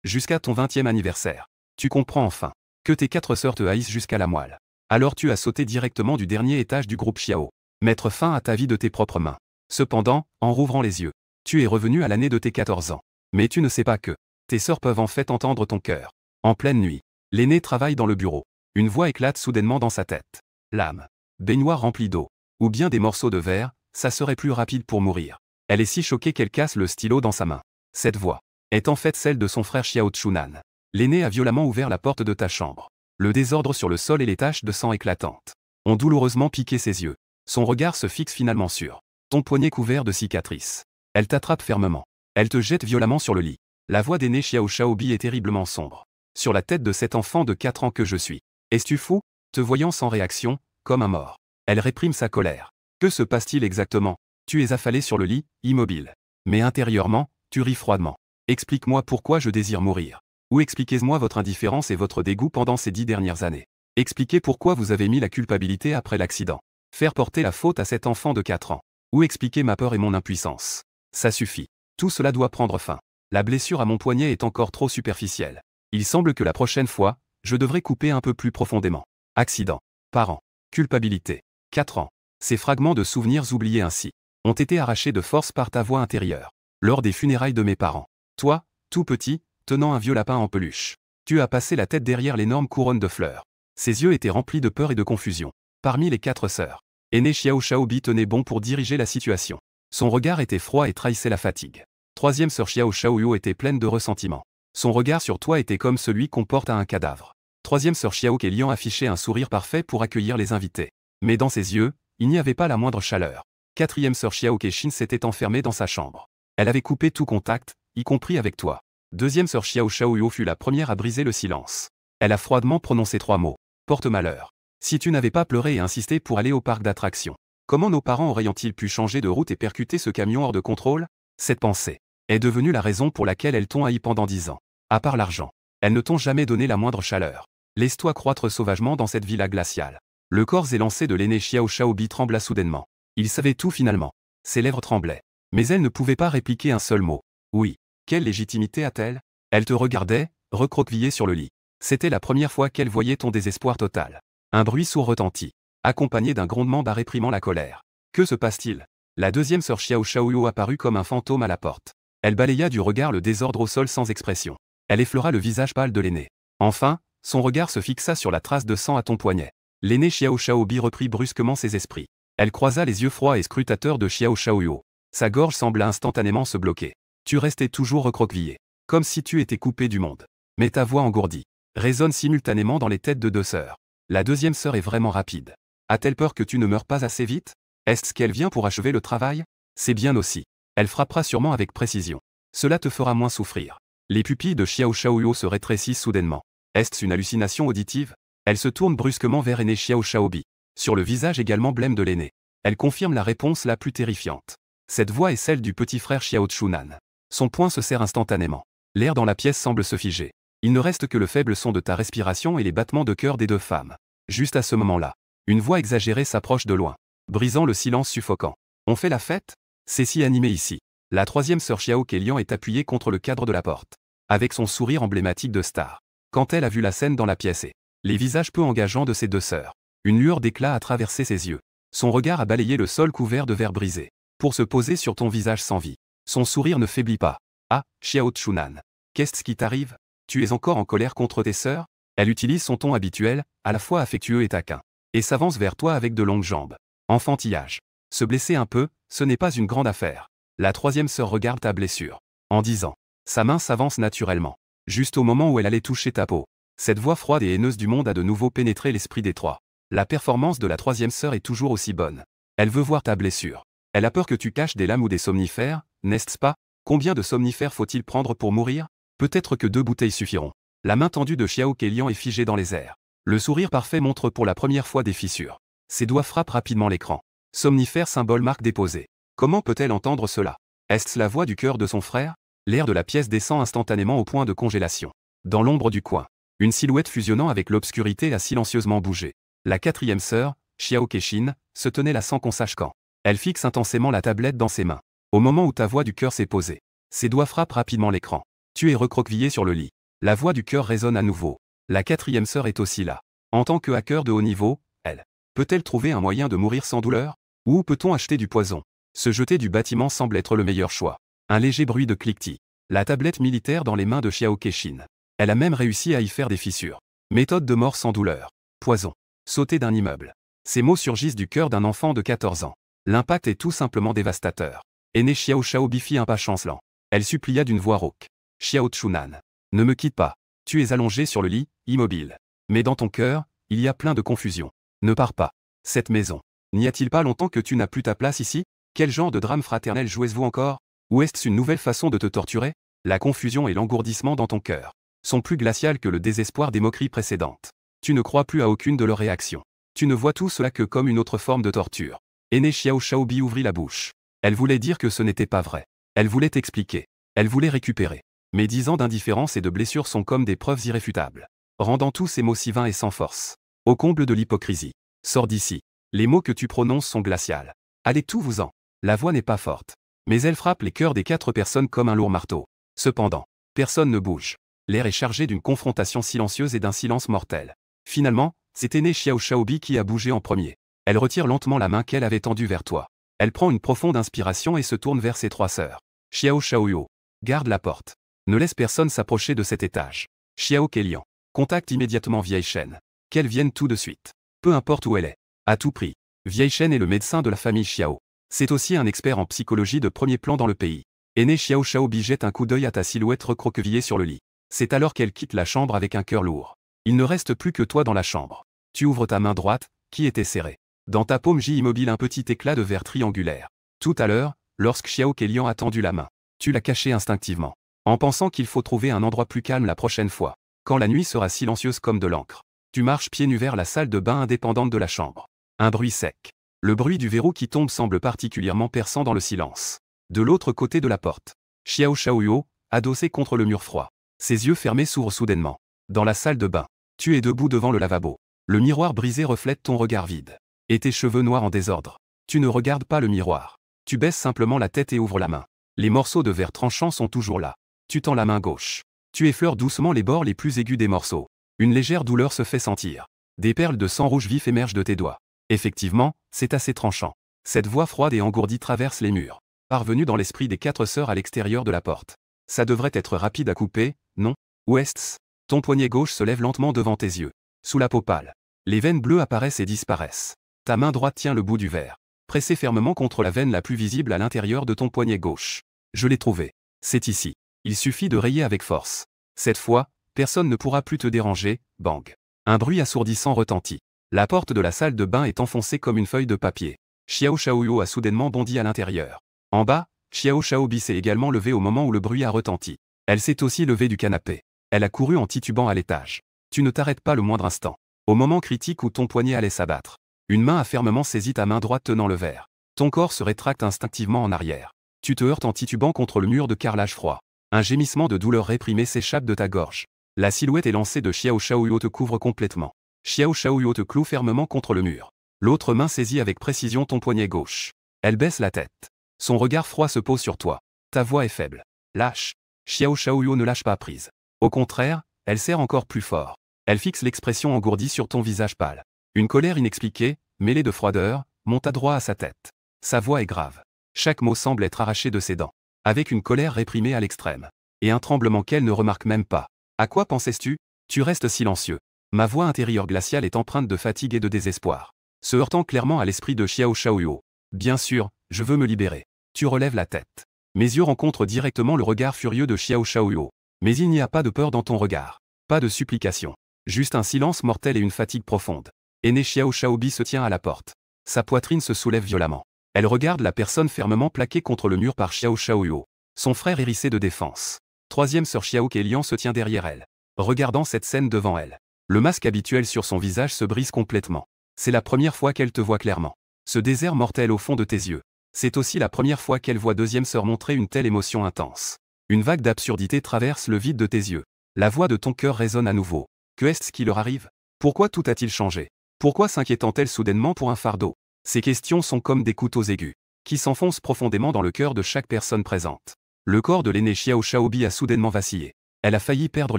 Jusqu'à ton 20e anniversaire. Tu comprends enfin que tes 4 sœurs te haïssent jusqu'à la moelle. Alors tu as sauté directement du dernier étage du groupe Xiao. Mettre fin à ta vie de tes propres mains. Cependant, en rouvrant les yeux, tu es revenu à l'année de tes 14 ans. Mais tu ne sais pas que tes sœurs peuvent en fait entendre ton cœur. En pleine nuit, l'aîné travaille dans le bureau. Une voix éclate soudainement dans sa tête. L'âme. Baignoire remplie d'eau. Ou bien des morceaux de verre, ça serait plus rapide pour mourir. Elle est si choquée qu'elle casse le stylo dans sa main. Cette voix est en fait celle de son frère Xiao Chunan. L'aîné a violemment ouvert la porte de ta chambre. Le désordre sur le sol et les taches de sang éclatantes ont douloureusement piqué ses yeux. Son regard se fixe finalement sur ton poignet couvert de cicatrices. Elle t'attrape fermement. Elle te jette violemment sur le lit. La voix d'aîné Xiao Shaobi est terriblement sombre. Sur la tête de cet enfant de 4 ans que je suis. Es-tu fou? Te voyant sans réaction, comme un mort. Elle réprime sa colère. Que se passe-t-il exactement? Tu es affalé sur le lit, immobile. Mais intérieurement, tu ris froidement. Explique-moi pourquoi je désire mourir. Ou expliquez-moi votre indifférence et votre dégoût pendant ces 10 dernières années. Expliquez pourquoi vous avez mis la culpabilité après l'accident. Faire porter la faute à cet enfant de 4 ans. Ou expliquer ma peur et mon impuissance. Ça suffit. Tout cela doit prendre fin. La blessure à mon poignet est encore trop superficielle. Il semble que la prochaine fois, je devrais couper un peu plus profondément. Accident. Parents. Culpabilité. 4 ans. Ces fragments de souvenirs oubliés ainsi ont été arrachés de force par ta voix intérieure. Lors des funérailles de mes parents. Toi, tout petit, tenant un vieux lapin en peluche. Tu as passé la tête derrière l'énorme couronne de fleurs. Ses yeux étaient remplis de peur et de confusion. Parmi les 4 sœurs, aîné Xiao Shaobi tenait bon pour diriger la situation. Son regard était froid et trahissait la fatigue. Troisième sœur Xiao Shaoyu était pleine de ressentiment. Son regard sur toi était comme celui qu'on porte à un cadavre. Troisième sœur Xiao Kélian affichait un sourire parfait pour accueillir les invités. Mais dans ses yeux, il n'y avait pas la moindre chaleur. Quatrième sœur Xiao Keshin s'était enfermée dans sa chambre. Elle avait coupé tout contact, y compris avec toi. Deuxième sœur Xiao Shaoyu fut la première à briser le silence. Elle a froidement prononcé 3 mots. Porte-malheur. Si tu n'avais pas pleuré et insisté pour aller au parc d'attractions, comment nos parents auraient-ils pu changer de route et percuter ce camion hors de contrôle? Cette pensée est devenue la raison pour laquelle elles t'ont haï pendant 10 ans. À part l'argent, elles ne t'ont jamais donné la moindre chaleur. Laisse-toi croître sauvagement dans cette villa glaciale. Le corps élancé de l'aîné Xiao Shaobi trembla soudainement. Il savait tout finalement. Ses lèvres tremblaient. Mais elle ne pouvait pas répliquer un seul mot. Oui. Quelle légitimité a-t-elle? Elle te regardait, recroquevillée sur le lit. C'était la première fois qu'elle voyait ton désespoir total. Un bruit sourd retentit, accompagné d'un grondement bas réprimant la colère. Que se passe-t-il? La deuxième sœur Xiao Shaoyu apparut comme un fantôme à la porte. Elle balaya du regard le désordre au sol sans expression. Elle effleura le visage pâle de l'aîné. Enfin, son regard se fixa sur la trace de sang à ton poignet. L'aîné Xiao Shaobi reprit brusquement ses esprits. Elle croisa les yeux froids et scrutateurs de Xiao Shaoyu. Sa gorge sembla instantanément se bloquer. Tu restais toujours recroquevillé, comme si tu étais coupé du monde. Mais ta voix engourdie résonne simultanément dans les têtes de 2 sœurs. La deuxième sœur est vraiment rapide. A-t-elle peur que tu ne meurs pas assez vite? Est-ce qu'elle vient pour achever le travail? C'est bien aussi. Elle frappera sûrement avec précision. Cela te fera moins souffrir. Les pupilles de Xiao Shaoyu se rétrécissent soudainement. Est-ce une hallucination auditive? Elle se tourne brusquement vers l'aîné Xiao Shaobi. Sur le visage également blême de l'aîné. Elle confirme la réponse la plus terrifiante. Cette voix est celle du petit frère Xiao Chunan. Son poing se serre instantanément. L'air dans la pièce semble se figer. Il ne reste que le faible son de ta respiration et les battements de cœur des 2 femmes. Juste à ce moment-là, une voix exagérée s'approche de loin, brisant le silence suffocant. On fait la fête? C'est si animé ici. La troisième sœur Xiao Kélian est appuyée contre le cadre de la porte, avec son sourire emblématique de star. Quand elle a vu la scène dans la pièce et les visages peu engageants de ses 2 sœurs, une lueur d'éclat a traversé ses yeux. Son regard a balayé le sol couvert de verre brisé, pour se poser sur ton visage sans vie. Son sourire ne faiblit pas. Ah, Xiao Chunan. Qu'est-ce qui t'arrive? Tu es encore en colère contre tes sœurs? Elle utilise son ton habituel, à la fois affectueux et taquin, et s'avance vers toi avec de longues jambes. Enfantillage. Se blesser un peu, ce n'est pas une grande affaire. La troisième sœur regarde ta blessure, en disant. Sa main s'avance naturellement, juste au moment où elle allait toucher ta peau. Cette voix froide et haineuse du monde a de nouveau pénétré l'esprit des 3. La performance de la troisième sœur est toujours aussi bonne. Elle veut voir ta blessure. Elle a peur que tu caches des lames ou des somnifères, n'est-ce pas? Combien de somnifères faut-il prendre pour mourir? Peut-être que 2 bouteilles suffiront. La main tendue de Xiao Kélian est figée dans les airs. Le sourire parfait montre pour la première fois des fissures. Ses doigts frappent rapidement l'écran. Somnifère symbole marque déposée. Comment peut-elle entendre cela? Est-ce la voix du cœur de son frère? L'air de la pièce descend instantanément au point de congélation. Dans l'ombre du coin, une silhouette fusionnant avec l'obscurité a silencieusement bougé. La quatrième sœur, Xiao Keshin, se tenait là sans qu'on sache quand. Elle fixe intensément la tablette dans ses mains. Au moment où ta voix du cœur s'est posée, ses doigts frappent rapidement l'écran. Tu es recroquevillé sur le lit. La voix du cœur résonne à nouveau. La quatrième sœur est aussi là. En tant que hacker de haut niveau, elle peut-elle trouver un moyen de mourir sans douleur? Ou peut-on acheter du poison? Se jeter du bâtiment semble être le meilleur choix. Un léger bruit de cliquetis. La tablette militaire dans les mains de Xiao Kexin. Elle a même réussi à y faire des fissures. Méthode de mort sans douleur. Poison. Sauter d'un immeuble. Ces mots surgissent du cœur d'un enfant de 14 ans. L'impact est tout simplement dévastateur. Aîné Xiao Shaobi fit un pas chancelant. Elle supplia d'une voix rauque. Xiao Chunan. Ne me quitte pas. Tu es allongé sur le lit, immobile. Mais dans ton cœur, il y a plein de confusion. Ne pars pas. Cette maison. N'y a-t-il pas longtemps que tu n'as plus ta place ici? Quel genre de drame fraternel jouez-vous encore? Ou est-ce une nouvelle façon de te torturer? La confusion et l'engourdissement dans ton cœur sont plus glaciales que le désespoir des moqueries précédentes. Tu ne crois plus à aucune de leurs réactions. Tu ne vois tout cela que comme une autre forme de torture. Aîné Xiao Shaobi ouvrit la bouche. Elle voulait dire que ce n'était pas vrai. Elle voulait expliquer. Elle voulait récupérer. Mais 10 ans d'indifférence et de blessures sont comme des preuves irréfutables, rendant tous ces mots si vains et sans force. Au comble de l'hypocrisie. Sors d'ici. Les mots que tu prononces sont glaciales. Allez tout vous en. La voix n'est pas forte. Mais elle frappe les cœurs des 4 personnes comme un lourd marteau. Cependant, personne ne bouge. L'air est chargé d'une confrontation silencieuse et d'un silence mortel. Finalement, c'est aîné Xiao Shaobi qui a bougé en premier. Elle retire lentement la main qu'elle avait tendue vers toi. Elle prend une profonde inspiration et se tourne vers ses 3 sœurs. Xiao Shaoyo. Garde la porte. Ne laisse personne s'approcher de cet étage. Xiao Kelian. Contacte immédiatement Vieille Chen. Qu'elle vienne tout de suite. Peu importe où elle est. À tout prix. Vieille Chen est le médecin de la famille Xiao. C'est aussi un expert en psychologie de premier plan dans le pays. Aîné Xiao Shaobi jette un coup d'œil à ta silhouette recroquevillée sur le lit. C'est alors qu'elle quitte la chambre avec un cœur lourd. Il ne reste plus que toi dans la chambre. Tu ouvres ta main droite, qui était serrée. Dans ta paume gît immobile un petit éclat de verre triangulaire. Tout à l'heure, lorsque Xiao Kelian a tendu la main, tu l'as caché instinctivement, en pensant qu'il faut trouver un endroit plus calme la prochaine fois, quand la nuit sera silencieuse comme de l'encre. Tu marches pieds nus vers la salle de bain indépendante de la chambre. Un bruit sec. Le bruit du verrou qui tombe semble particulièrement perçant dans le silence. De l'autre côté de la porte, Xiao Shaoyo, adossé contre le mur froid. Ses yeux fermés s'ouvrent soudainement. Dans la salle de bain, tu es debout devant le lavabo. Le miroir brisé reflète ton regard vide. Et tes cheveux noirs en désordre. Tu ne regardes pas le miroir. Tu baisses simplement la tête et ouvres la main. Les morceaux de verre tranchant sont toujours là. Tu tends la main gauche. Tu effleures doucement les bords les plus aigus des morceaux. Une légère douleur se fait sentir. Des perles de sang rouge vif émergent de tes doigts. Effectivement, c'est assez tranchant. Cette voix froide et engourdie traverse les murs. Parvenue dans l'esprit des 4 sœurs à l'extérieur de la porte. Ça devrait être rapide à couper, non? Ou est-ce? Ton poignet gauche se lève lentement devant tes yeux. Sous la peau pâle. Les veines bleues apparaissent et disparaissent. Ta main droite tient le bout du verre. Pressé fermement contre la veine la plus visible à l'intérieur de ton poignet gauche. Je l'ai trouvé. C'est ici. Il suffit de rayer avec force. Cette fois, personne ne pourra plus te déranger, bang. Un bruit assourdissant retentit. La porte de la salle de bain est enfoncée comme une feuille de papier. Xiao Shaoyo a soudainement bondi à l'intérieur. En bas, Xiao Shaobi s'est également levée au moment où le bruit a retenti. Elle s'est aussi levée du canapé. Elle a couru en titubant à l'étage. Tu ne t'arrêtes pas le moindre instant. Au moment critique où ton poignet allait s'abattre, une main a fermement saisi ta main droite tenant le verre. Ton corps se rétracte instinctivement en arrière. Tu te heurtes en titubant contre le mur de carrelage froid. Un gémissement de douleur réprimé s'échappe de ta gorge. La silhouette élancée de Xiao Shaoyo te couvre complètement. Xiao Shaoyo te cloue fermement contre le mur. L'autre main saisit avec précision ton poignet gauche. Elle baisse la tête. Son regard froid se pose sur toi. Ta voix est faible. Lâche. Xiao Shaoyo ne lâche pas prise. Au contraire, elle serre encore plus fort. Elle fixe l'expression engourdie sur ton visage pâle. Une colère inexpliquée, mêlée de froideur, monta droit à sa tête. Sa voix est grave. Chaque mot semble être arraché de ses dents. Avec une colère réprimée à l'extrême. Et un tremblement qu'elle ne remarque même pas. À quoi pensais-tu? Tu restes silencieux. Ma voix intérieure glaciale est empreinte de fatigue et de désespoir. Se heurtant clairement à l'esprit de Xiao Shaoyo. Bien sûr, je veux me libérer. Tu relèves la tête. Mes yeux rencontrent directement le regard furieux de Xiao Shaoyo. Mais il n'y a pas de peur dans ton regard. Pas de supplication. Juste un silence mortel et une fatigue profonde. Aîné Xiao Shaobi se tient à la porte. Sa poitrine se soulève violemment. Elle regarde la personne fermement plaquée contre le mur par Xiao Shaoyo. Son frère hérissé de défense. Troisième sœur Xiao Kelian se tient derrière elle. Regardant cette scène devant elle. Le masque habituel sur son visage se brise complètement. C'est la première fois qu'elle te voit clairement. Ce désert mortel au fond de tes yeux. C'est aussi la première fois qu'elle voit deuxième sœur montrer une telle émotion intense. Une vague d'absurdité traverse le vide de tes yeux. La voix de ton cœur résonne à nouveau. Que est-ce qui leur arrive? Pourquoi tout a-t-il changé? Pourquoi s'inquiétant-elle soudainement pour un fardeau? Ces questions sont comme des couteaux aigus, qui s'enfoncent profondément dans le cœur de chaque personne présente. Le corps de l'aîné Xiao Shaobi a soudainement vacillé. Elle a failli perdre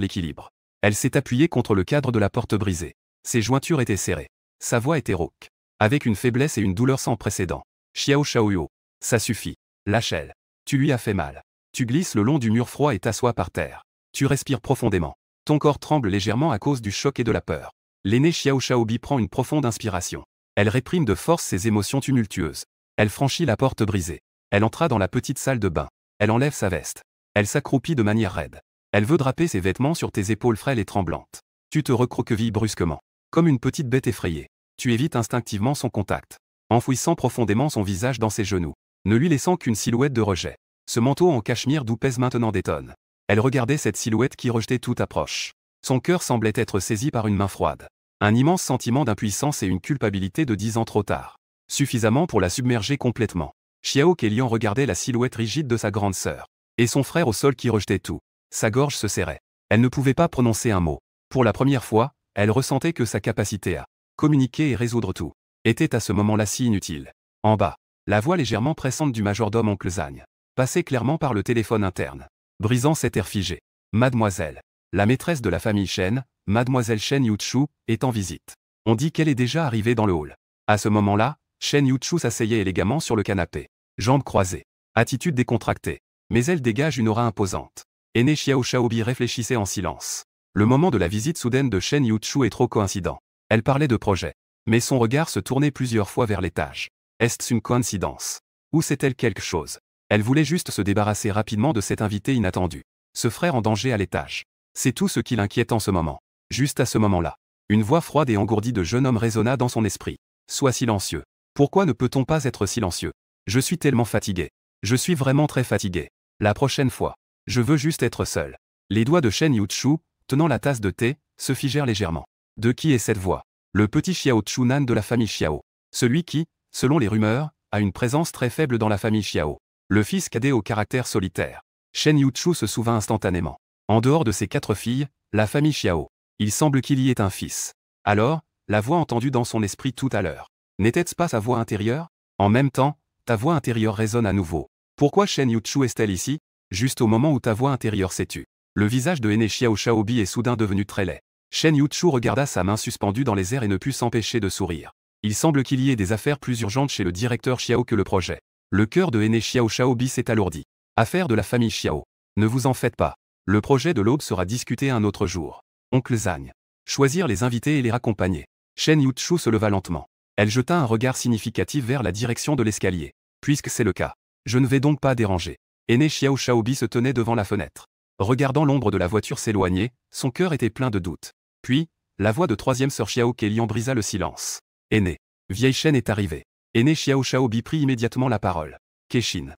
l'équilibre. Elle s'est appuyée contre le cadre de la porte brisée. Ses jointures étaient serrées. Sa voix était rauque. Avec une faiblesse et une douleur sans précédent. Xiao Shaoyu. Ça suffit. Lâche-elle. Tu lui as fait mal. Tu glisses le long du mur froid et t'assois par terre. Tu respires profondément. Ton corps tremble légèrement à cause du choc et de la peur. L'aînée Xiao Shaobi prend une profonde inspiration. Elle réprime de force ses émotions tumultueuses. Elle franchit la porte brisée. Elle entra dans la petite salle de bain. Elle enlève sa veste. Elle s'accroupit de manière raide. Elle veut draper ses vêtements sur tes épaules frêles et tremblantes. Tu te recroquevilles brusquement. Comme une petite bête effrayée. Tu évites instinctivement son contact. Enfouissant profondément son visage dans ses genoux. Ne lui laissant qu'une silhouette de rejet. Ce manteau en cachemire d'où pèse maintenant des tonnes. Elle regardait cette silhouette qui rejetait toute approche. Son cœur semblait être saisi par une main froide. Un immense sentiment d'impuissance et une culpabilité de 10 ans trop tard. Suffisamment pour la submerger complètement. Xiao Kélian regardait la silhouette rigide de sa grande sœur. Et son frère au sol qui rejetait tout. Sa gorge se serrait. Elle ne pouvait pas prononcer un mot. Pour la première fois, elle ressentait que sa capacité à communiquer et résoudre tout était à ce moment-là si inutile. En bas, la voix légèrement pressante du majordome oncle Zagne passait clairement par le téléphone interne, brisant cet air figé. Mademoiselle, la maîtresse de la famille Shen, Mademoiselle Shen Yuchu, est en visite. On dit qu'elle est déjà arrivée dans le hall. À ce moment-là, Shen Yuchu s'asseyait élégamment sur le canapé, jambes croisées, attitude décontractée. Mais elle dégage une aura imposante. Aîné Xiao Shaobi réfléchissait en silence. Le moment de la visite soudaine de Shen Yuchu est trop coïncident. Elle parlait de projet. Mais son regard se tournait plusieurs fois vers l'étage. Est-ce une coïncidence? Ou c'est-elle quelque chose? Elle voulait juste se débarrasser rapidement de cet invité inattendu. Ce frère en danger à l'étage. C'est tout ce qui l'inquiète en ce moment. Juste à ce moment-là. Une voix froide et engourdie de jeune homme résonna dans son esprit. Sois silencieux. Pourquoi ne peut-on pas être silencieux? Je suis tellement fatigué. Je suis vraiment très fatigué. La prochaine fois. Je veux juste être seul. Les doigts de Shen Yuchu, tenant la tasse de thé, se figèrent légèrement. De qui est cette voix? Le petit Xiao Chunan de la famille Xiao. Celui qui, selon les rumeurs, a une présence très faible dans la famille Xiao. Le fils cadet au caractère solitaire. Shen Yuchu se souvint instantanément. En dehors de ses 4 filles, la famille Xiao. Il semble qu'il y ait un fils. Alors, la voix entendue dans son esprit tout à l'heure. N'était-ce pas sa voix intérieure? En même temps, ta voix intérieure résonne à nouveau. Pourquoi Shen Yuchu est-elle ici? Juste au moment où ta voix intérieure s'est tue. Le visage de Aîné Xiao Shaobi est soudain devenu très laid. Shen Yuchu regarda sa main suspendue dans les airs et ne put s'empêcher de sourire. Il semble qu'il y ait des affaires plus urgentes chez le directeur Xiao que le projet. Le cœur de Aîné Xiao Shaobi s'est alourdi. Affaire de la famille Xiao. Ne vous en faites pas. Le projet de l'aube sera discuté un autre jour. Oncle Zagne. Choisir les invités et les raccompagner. Shen Yuchu se leva lentement. Elle jeta un regard significatif vers la direction de l'escalier. Puisque c'est le cas. Je ne vais donc pas déranger. Aîné Xiao Shaobi se tenait devant la fenêtre. Regardant l'ombre de la voiture s'éloigner, son cœur était plein de doutes. Puis, la voix de troisième sœur Xiao Kélian brisa le silence. Aîné. Vieille Shen est arrivée. Aîné Xiao Shaobi prit immédiatement la parole. Keshin.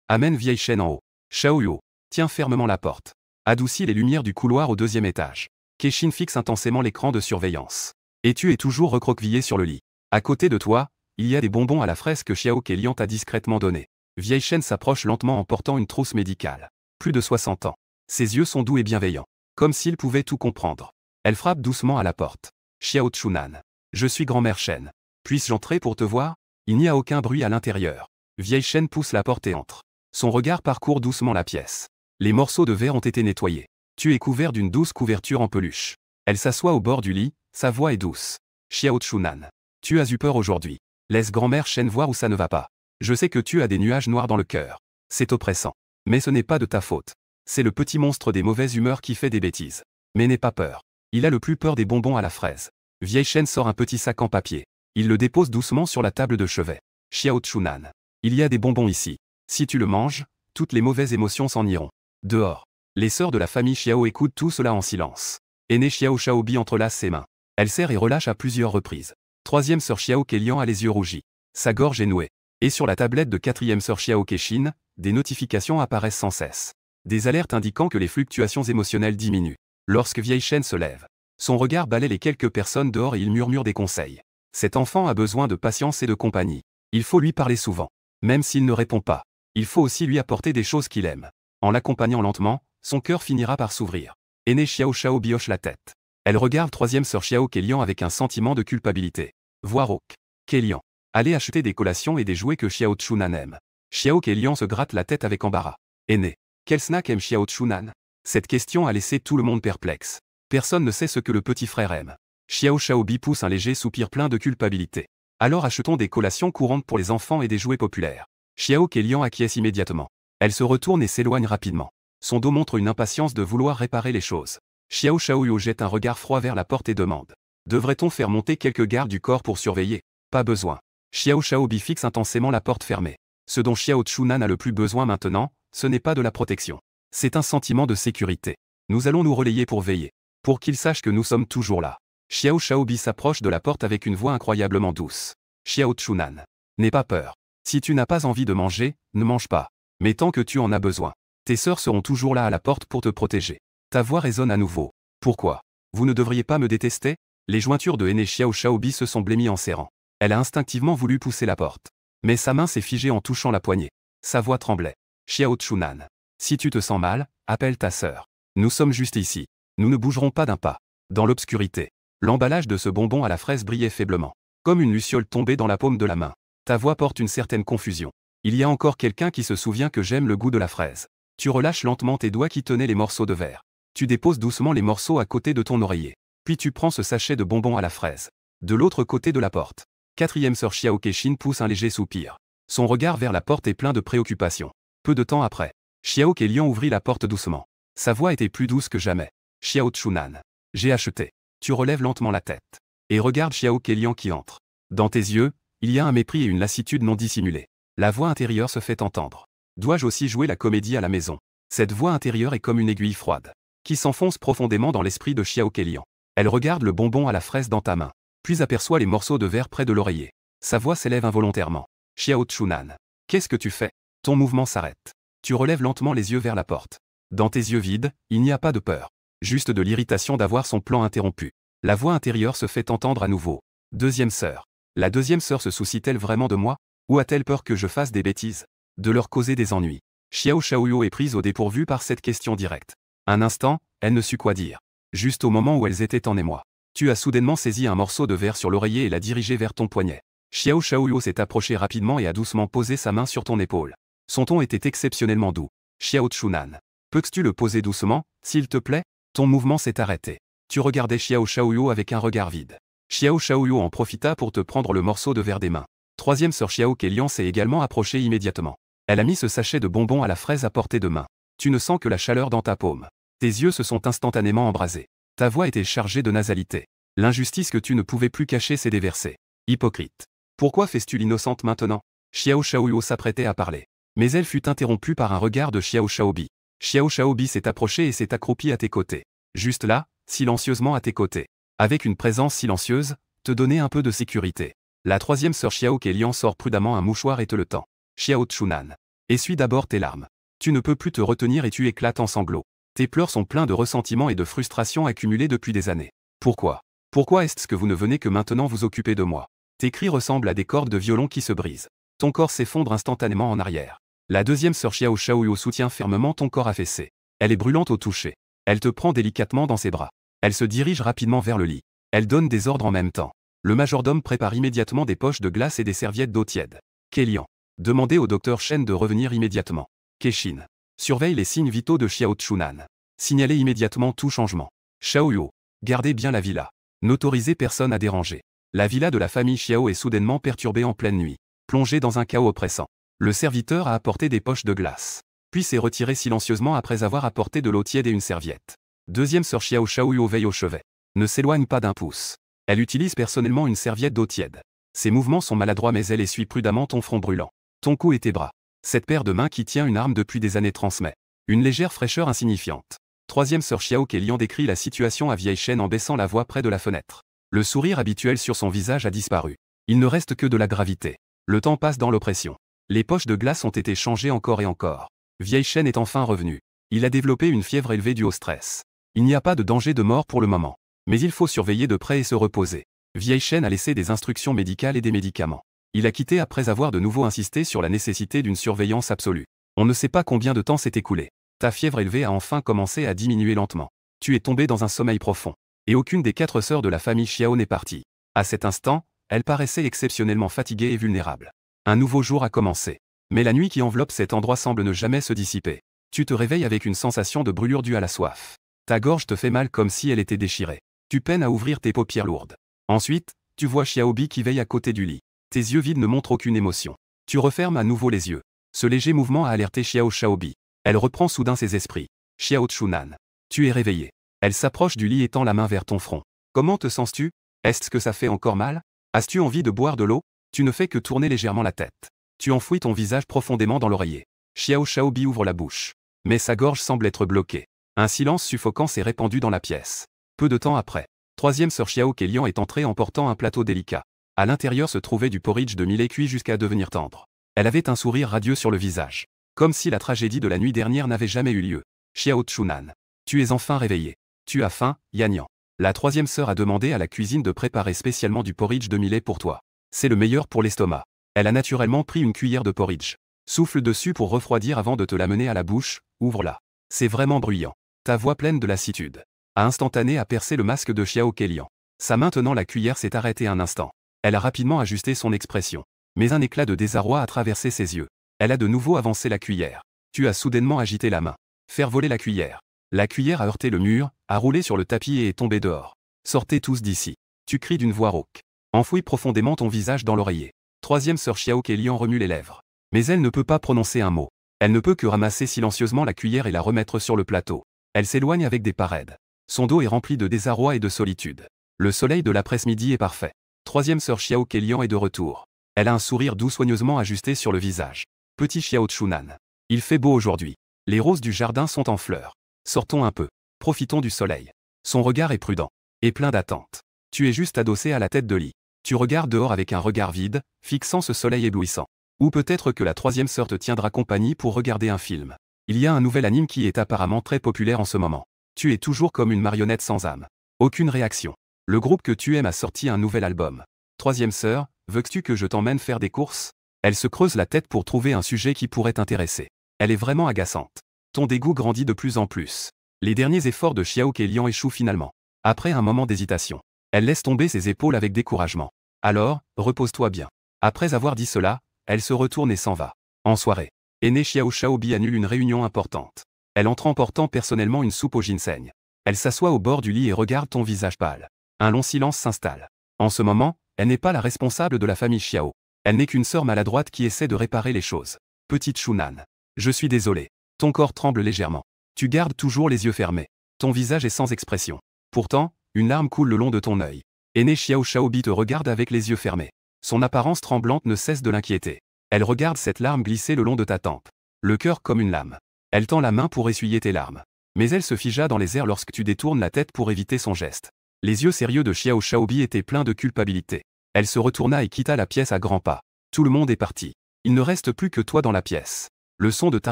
Amène vieille Shen en haut. Shaoyu. Tiens fermement la porte. Adoucis les lumières du couloir au 2e étage. Keshin fixe intensément l'écran de surveillance. Et tu es toujours recroquevillé sur le lit. À côté de toi, il y a des bonbons à la fraise que Xiao Kélian t'a discrètement donnés. Vieille Shen s'approche lentement en portant une trousse médicale. Plus de 60 ans. Ses yeux sont doux et bienveillants. Comme s'il pouvait tout comprendre. Elle frappe doucement à la porte. Xiao Chunan. Je suis grand-mère Shen. Puisse-je entrer pour te voir? Il n'y a aucun bruit à l'intérieur. Vieille Shen pousse la porte et entre. Son regard parcourt doucement la pièce. Les morceaux de verre ont été nettoyés. Tu es couvert d'une douce couverture en peluche. Elle s'assoit au bord du lit, sa voix est douce. Xiao Chunan. Tu as eu peur aujourd'hui. Laisse grand-mère Shen voir où ça ne va pas. Je sais que tu as des nuages noirs dans le cœur. C'est oppressant. Mais ce n'est pas de ta faute. C'est le petit monstre des mauvaises humeurs qui fait des bêtises. Mais n'aie pas peur. Il a le plus peur des bonbons à la fraise. Vieille Shen sort un petit sac en papier. Il le dépose doucement sur la table de chevet. Xiao Chunan. Il y a des bonbons ici. Si tu le manges, toutes les mauvaises émotions s'en iront. Dehors. Les sœurs de la famille Xiao écoutent tout cela en silence. Aîné Xiao Shaobi entrelace ses mains. Elle serre et relâche à plusieurs reprises. Troisième sœur Xiao Kélian a les yeux rougis. Sa gorge est nouée. Et sur la tablette de quatrième sœur Xiao Keshin, des notifications apparaissent sans cesse. Des alertes indiquant que les fluctuations émotionnelles diminuent. Lorsque vieille Shen se lève. Son regard balaie les quelques personnes dehors et il murmure des conseils. Cet enfant a besoin de patience et de compagnie. Il faut lui parler souvent. Même s'il ne répond pas. Il faut aussi lui apporter des choses qu'il aime. En l'accompagnant lentement, son cœur finira par s'ouvrir. Aîné Xiao Shaobi hoche la tête. Elle regarde troisième sœur Xiao Kélian avec un sentiment de culpabilité. Voix rauque. Kélian. Allez acheter des collations et des jouets que Xiao Chunan aime. Xiao Kélian se gratte la tête avec embarras. Aîné. Quel snack aime Xiao Chunan? Cette question a laissé tout le monde perplexe. Personne ne sait ce que le petit frère aime. Xiao Shaobi pousse un léger soupir plein de culpabilité. Alors achetons des collations courantes pour les enfants et des jouets populaires. Xiao Kélian acquiesce immédiatement. Elle se retourne et s'éloigne rapidement. Son dos montre une impatience de vouloir réparer les choses. Xiao Shaoyu jette un regard froid vers la porte et demande. Devrait-on faire monter quelques gardes du corps pour surveiller? Pas besoin. Xiao Shaobi fixe intensément la porte fermée. Ce dont Xiao Chunan a le plus besoin maintenant, ce n'est pas de la protection. C'est un sentiment de sécurité. Nous allons nous relayer pour veiller. Pour qu'il sache que nous sommes toujours là. Xiao Shaobi s'approche de la porte avec une voix incroyablement douce. Xiao Chunan. N'aie pas peur. Si tu n'as pas envie de manger, ne mange pas. Mais tant que tu en as besoin, tes sœurs seront toujours là à la porte pour te protéger. Ta voix résonne à nouveau. Pourquoi? Vous ne devriez pas me détester? Les jointures de henné Xiao Shaobi se sont blêmies en serrant. Elle a instinctivement voulu pousser la porte. Mais sa main s'est figée en touchant la poignée. Sa voix tremblait. Xiao Chunan. Si tu te sens mal, appelle ta sœur. Nous sommes juste ici. Nous ne bougerons pas d'un pas. Dans l'obscurité, l'emballage de ce bonbon à la fraise brillait faiblement. Comme une luciole tombée dans la paume de la main. Ta voix porte une certaine confusion. Il y a encore quelqu'un qui se souvient que j'aime le goût de la fraise. Tu relâches lentement tes doigts qui tenaient les morceaux de verre. Tu déposes doucement les morceaux à côté de ton oreiller. Puis tu prends ce sachet de bonbons à la fraise. De l'autre côté de la porte. Quatrième sœur Xiao Keshin pousse un léger soupir. Son regard vers la porte est plein de préoccupation. Peu de temps après, Xiao Kélian ouvrit la porte doucement. Sa voix était plus douce que jamais. Xiao Chunan. J'ai acheté. Tu relèves lentement la tête. Et regarde Xiao Kélian qui entre. Dans tes yeux, il y a un mépris et une lassitude non dissimulée. La voix intérieure se fait entendre. Dois-je aussi jouer la comédie à la maison? Cette voix intérieure est comme une aiguille froide, qui s'enfonce profondément dans l'esprit de Xiao Kélian. Elle regarde le bonbon à la fraise dans ta main, puis aperçoit les morceaux de verre près de l'oreiller. Sa voix s'élève involontairement. Xiao Chunan. Qu'est-ce que tu fais? Ton mouvement s'arrête. Tu relèves lentement les yeux vers la porte. Dans tes yeux vides, il n'y a pas de peur. Juste de l'irritation d'avoir son plan interrompu. La voix intérieure se fait entendre à nouveau. Deuxième sœur. La deuxième sœur se soucie-t-elle vraiment de moi? Ou a-t-elle peur que je fasse des bêtises? De leur causer des ennuis? Xiao Shaoyu est prise au dépourvu par cette question directe. Un instant, elle ne sut quoi dire. Juste au moment où elles étaient en émoi. Tu as soudainement saisi un morceau de verre sur l'oreiller et l'as dirigé vers ton poignet. Xiao Shaoyu s'est approché rapidement et a doucement posé sa main sur ton épaule. Son ton était exceptionnellement doux. Xiao Chunan. Peux-tu le poser doucement, s'il te plaît? Ton mouvement s'est arrêté. Tu regardais Xiao Shaoyu avec un regard vide. Xiao Shaoyu en profita pour te prendre le morceau de verre des mains. Troisième sœur Xiao Kélian s'est également approchée immédiatement. Elle a mis ce sachet de bonbons à la fraise à portée de main. Tu ne sens que la chaleur dans ta paume. Tes yeux se sont instantanément embrasés. Ta voix était chargée de nasalité. L'injustice que tu ne pouvais plus cacher s'est déversée. Hypocrite. Pourquoi fais-tu l'innocente maintenant? Xiao Shaoyu s'apprêtait à parler. Mais elle fut interrompue par un regard de Xiao Shaobi. Xiao Shaobi s'est approché et s'est accroupi à tes côtés. Juste là, silencieusement à tes côtés. Avec une présence silencieuse, te donner un peu de sécurité. La troisième sœur Xiao Kélian sort prudemment un mouchoir et te le tend. Xiao Chunan. Essuie d'abord tes larmes. Tu ne peux plus te retenir et tu éclates en sanglots. Tes pleurs sont pleins de ressentiment et de frustration accumulés depuis des années. Pourquoi? Pourquoi est-ce que vous ne venez que maintenant vous occuper de moi? Tes cris ressemblent à des cordes de violon qui se brisent. Ton corps s'effondre instantanément en arrière. La deuxième sœur Xiao Shaoyu soutient fermement ton corps affaissé. Elle est brûlante au toucher. Elle te prend délicatement dans ses bras. Elle se dirige rapidement vers le lit. Elle donne des ordres en même temps. Le majordome prépare immédiatement des poches de glace et des serviettes d'eau tiède. Kélian. Demandez au docteur Shen de revenir immédiatement. Keshin. Surveille les signes vitaux de Xiao Chunan. Signalez immédiatement tout changement. Shaoyu. Gardez bien la villa. N'autorisez personne à déranger. La villa de la famille Xiao est soudainement perturbée en pleine nuit. Plongée dans un chaos oppressant. Le serviteur a apporté des poches de glace. Puis s'est retiré silencieusement après avoir apporté de l'eau tiède et une serviette. Deuxième sœur Xiao Shaoyu veille au chevet. Ne s'éloigne pas d'un pouce. Elle utilise personnellement une serviette d'eau tiède. Ses mouvements sont maladroits mais elle essuie prudemment ton front brûlant. Ton cou et tes bras. Cette paire de mains qui tient une arme depuis des années transmet une légère fraîcheur insignifiante. Troisième sœur Xiao Kélian décrit la situation à vieille chaîne en baissant la voix près de la fenêtre. Le sourire habituel sur son visage a disparu. Il ne reste que de la gravité. Le temps passe dans l'oppression. Les poches de glace ont été changées encore et encore. Vieille chaîne est enfin revenu. Il a développé une fièvre élevée due au stress. Il n'y a pas de danger de mort pour le moment. Mais il faut surveiller de près et se reposer. Vieille chaîne a laissé des instructions médicales et des médicaments. Il a quitté après avoir de nouveau insisté sur la nécessité d'une surveillance absolue. On ne sait pas combien de temps s'est écoulé. Ta fièvre élevée a enfin commencé à diminuer lentement. Tu es tombé dans un sommeil profond. Et aucune des 4 sœurs de la famille Xiao n'est partie. À cet instant, elle paraissait exceptionnellement fatiguée et vulnérable. Un nouveau jour a commencé. Mais la nuit qui enveloppe cet endroit semble ne jamais se dissiper. Tu te réveilles avec une sensation de brûlure due à la soif. Ta gorge te fait mal comme si elle était déchirée. Tu peines à ouvrir tes paupières lourdes. Ensuite, tu vois Xiaobi qui veille à côté du lit. Tes yeux vides ne montrent aucune émotion. Tu refermes à nouveau les yeux. Ce léger mouvement a alerté Xiaobi. Elle reprend soudain ses esprits. Xiao Chunan. Tu es réveillé. Elle s'approche du lit et tend la main vers ton front. Comment te sens-tu? Est-ce que ça fait encore mal? As-tu envie de boire de l'eau? Tu ne fais que tourner légèrement la tête. Tu enfouis ton visage profondément dans l'oreiller. Xiaobi ouvre la bouche. Mais sa gorge semble être bloquée. Un silence suffocant s'est répandu dans la pièce. Peu de temps après, troisième sœur Xiao Kélian est entrée en portant un plateau délicat. À l'intérieur se trouvait du porridge de millet cuit jusqu'à devenir tendre. Elle avait un sourire radieux sur le visage. Comme si la tragédie de la nuit dernière n'avait jamais eu lieu. Xiao Chunan. Tu es enfin réveillé. Tu as faim, Yanyan. La troisième sœur a demandé à la cuisine de préparer spécialement du porridge de millet pour toi. C'est le meilleur pour l'estomac. Elle a naturellement pris une cuillère de porridge. Souffle dessus pour refroidir avant de te l'amener à la bouche, ouvre-la. C'est vraiment bruyant. Ta voix pleine de lassitude a instantané à percer le masque de Xiao Kélian. Sa main tenant la cuillère s'est arrêtée un instant. Elle a rapidement ajusté son expression. Mais un éclat de désarroi a traversé ses yeux. Elle a de nouveau avancé la cuillère. Tu as soudainement agité la main. Faire voler la cuillère. La cuillère a heurté le mur, a roulé sur le tapis et est tombée dehors. Sortez tous d'ici. Tu cries d'une voix rauque. Enfouis profondément ton visage dans l'oreiller. Troisième sœur Xiao Kélian remue les lèvres. Mais elle ne peut pas prononcer un mot. Elle ne peut que ramasser silencieusement la cuillère et la remettre sur le plateau. Elle s'éloigne avec des pas raides. Son dos est rempli de désarroi et de solitude. Le soleil de l'après-midi est parfait. Troisième sœur Xiao Kélian est de retour. Elle a un sourire doux soigneusement ajusté sur le visage. Petit Xiao Chunan. Il fait beau aujourd'hui. Les roses du jardin sont en fleurs. Sortons un peu. Profitons du soleil. Son regard est prudent. Et plein d'attente. Tu es juste adossé à la tête de lit. Tu regardes dehors avec un regard vide, fixant ce soleil éblouissant. Ou peut-être que la troisième sœur te tiendra compagnie pour regarder un film. Il y a un nouvel anime qui est apparemment très populaire en ce moment. Tu es toujours comme une marionnette sans âme. Aucune réaction. Le groupe que tu aimes a sorti un nouvel album. Troisième sœur, veux-tu que je t'emmène faire des courses? Elle se creuse la tête pour trouver un sujet qui pourrait t'intéresser. Elle est vraiment agaçante. Ton dégoût grandit de plus en plus. Les derniers efforts de Xiao Kélian échouent finalement. Après un moment d'hésitation, elle laisse tomber ses épaules avec découragement. Alors, repose-toi bien. Après avoir dit cela, elle se retourne et s'en va. En soirée, aînée Xiaobi annule une réunion importante. Elle entre en portant personnellement une soupe au ginseng. Elle s'assoit au bord du lit et regarde ton visage pâle. Un long silence s'installe. En ce moment, elle n'est pas la responsable de la famille Xiao. Elle n'est qu'une sœur maladroite qui essaie de réparer les choses. Petite Chunan. Je suis désolé. Ton corps tremble légèrement. Tu gardes toujours les yeux fermés. Ton visage est sans expression. Pourtant, une larme coule le long de ton œil. Aînée Xiaobi te regarde avec les yeux fermés. Son apparence tremblante ne cesse de l'inquiéter. Elle regarde cette larme glisser le long de ta tempe. Le cœur comme une lame. Elle tend la main pour essuyer tes larmes. Mais elle se figea dans les airs lorsque tu détournes la tête pour éviter son geste. Les yeux sérieux de Xiaobi étaient pleins de culpabilité. Elle se retourna et quitta la pièce à grands pas. Tout le monde est parti. Il ne reste plus que toi dans la pièce. Le son de ta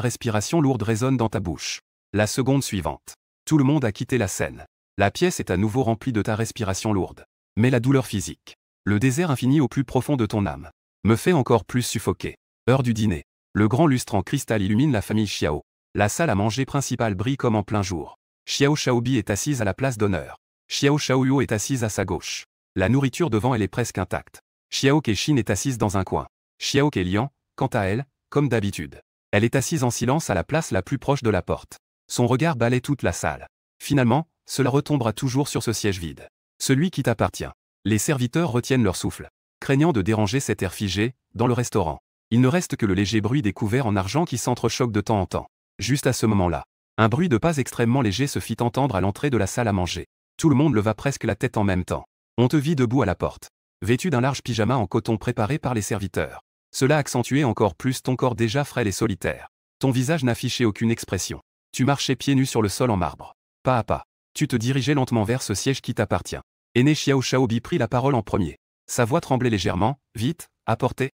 respiration lourde résonne dans ta bouche. La seconde suivante. Tout le monde a quitté la scène. La pièce est à nouveau remplie de ta respiration lourde. Mais la douleur physique, le désert infini au plus profond de ton âme, me fait encore plus suffoquer. Heure du dîner. Le grand lustre en cristal illumine la famille Xiao. La salle à manger principale brille comme en plein jour. Xiaobi est assise à la place d'honneur. Xiao Shaoyu est assise à sa gauche. La nourriture devant elle est presque intacte. Xiao Kexin est assise dans un coin. Xiao Kélian, quant à elle, comme d'habitude. Elle est assise en silence à la place la plus proche de la porte. Son regard balaie toute la salle. Finalement, cela retombera toujours sur ce siège vide. Celui qui t'appartient. Les serviteurs retiennent leur souffle, craignant de déranger cet air figé, dans le restaurant. Il ne reste que le léger bruit des couverts en argent qui s'entrechoquent de temps en temps. Juste à ce moment-là, un bruit de pas extrêmement léger se fit entendre à l'entrée de la salle à manger. Tout le monde leva presque la tête en même temps. On te vit debout à la porte, vêtu d'un large pyjama en coton préparé par les serviteurs. Cela accentuait encore plus ton corps déjà frêle et solitaire. Ton visage n'affichait aucune expression. Tu marchais pieds nus sur le sol en marbre. Pas à pas, tu te dirigeais lentement vers ce siège qui t'appartient. Aîné Xiaobi prit la parole en premier. Sa voix tremblait légèrement. Vite, apportez